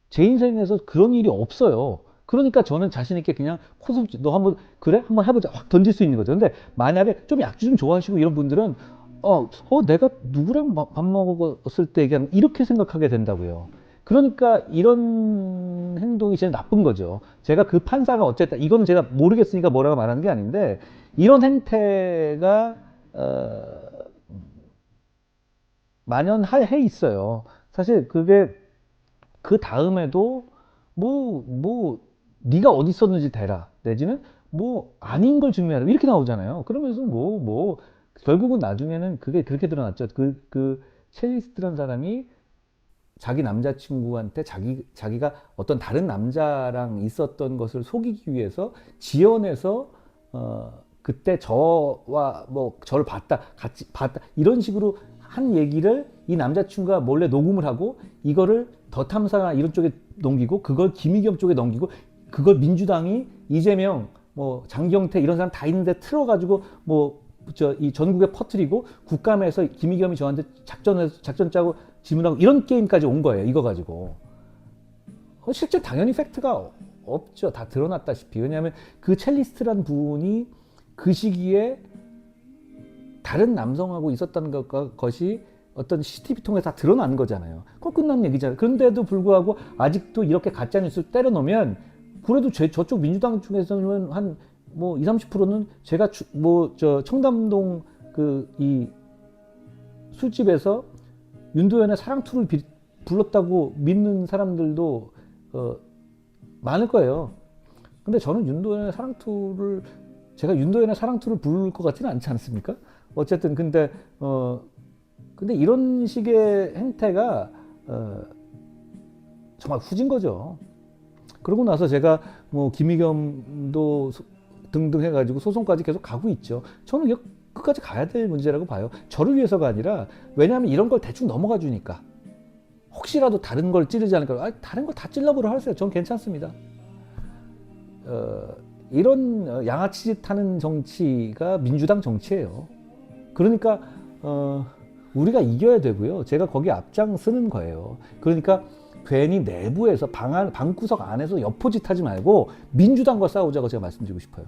제 인생에서 그런 일이 없어요. 그러니까 저는 자신 있게 그냥 코스프레 너 한번 그래 한번 해보자 확 던질 수 있는 거죠. 근데 만약에 좀 약주 좀 좋아하시고 이런 분들은 내가 누구랑 밥 먹었을 때 얘기하는 이렇게 생각하게 된다고요. 그러니까 이런 행동이 제일 나쁜 거죠. 제가 그 판사가 어쨌든 이거는 제가 모르겠으니까 뭐라고 말하는 게 아닌데 이런 행태가 만연해 있어요. 사실 그게 그 다음에도 네가 어디 있었는지 대라 내지는 뭐 아닌 걸 증명하라 이렇게 나오잖아요. 그러면서 결국은 나중에는 그게 그렇게 드러났죠. 그 첼리스트라는 사람이 자기 남자친구한테 자기가 어떤 다른 남자랑 있었던 것을 속이기 위해서 지연해서 그때 저와 뭐 저를 같이 봤다 이런 식으로 한 얘기를 이 남자친구가 몰래 녹음을 하고 이거를 더 탐사나 이런 쪽에 넘기고 그걸 김의겸 쪽에 넘기고 그걸 민주당이 이재명 뭐 장경태 이런 사람 다 있는데 틀어가지고 뭐 이 전국에 퍼뜨리고 국감에서 김의겸이 저한테 작전 짜고 질문하고 이런 게임까지 온 거예요. 이거 가지고 실제 당연히 팩트가 없죠. 다 드러났다시피. 왜냐하면 그 첼리스트란 분이 그 시기에 다른 남성하고 있었다는 것이 어떤 CCTV 통해서 다 드러난 거잖아요. 그거 끝난 얘기잖아요. 그런데도 불구하고 아직도 이렇게 가짜뉴스를 때려놓으면 그래도 저쪽 민주당 중에서는 한 뭐 20, 30%는 제가 청담동 이 술집에서 윤도현의 사랑투를 불렀다고 믿는 사람들도 많을 거예요. 근데 저는 제가 윤도현의 사랑투를 부를 것 같지는 않지 않습니까? 어쨌든 근데 이런 식의 행태가 정말 후진 거죠. 그러고 나서 제가 뭐 김의겸도 등등 해가지고 소송까지 계속 가고 있죠. 저는 이거 끝까지 가야 될 문제라고 봐요. 저를 위해서가 아니라 왜냐하면 이런 걸 대충 넘어가 주니까. 혹시라도 다른 걸 찌르지 않을까? 아, 다른 거 다 찔러보라 하세요. 전 괜찮습니다. 이런 양아치짓 하는 정치가 민주당 정치예요. 그러니까 우리가 이겨야 되고요. 제가 거기 앞장서는 거예요. 그러니까 괜히 내부에서 방구석 안에서 여포짓 하지 말고 민주당과 싸우자고 제가 말씀드리고 싶어요.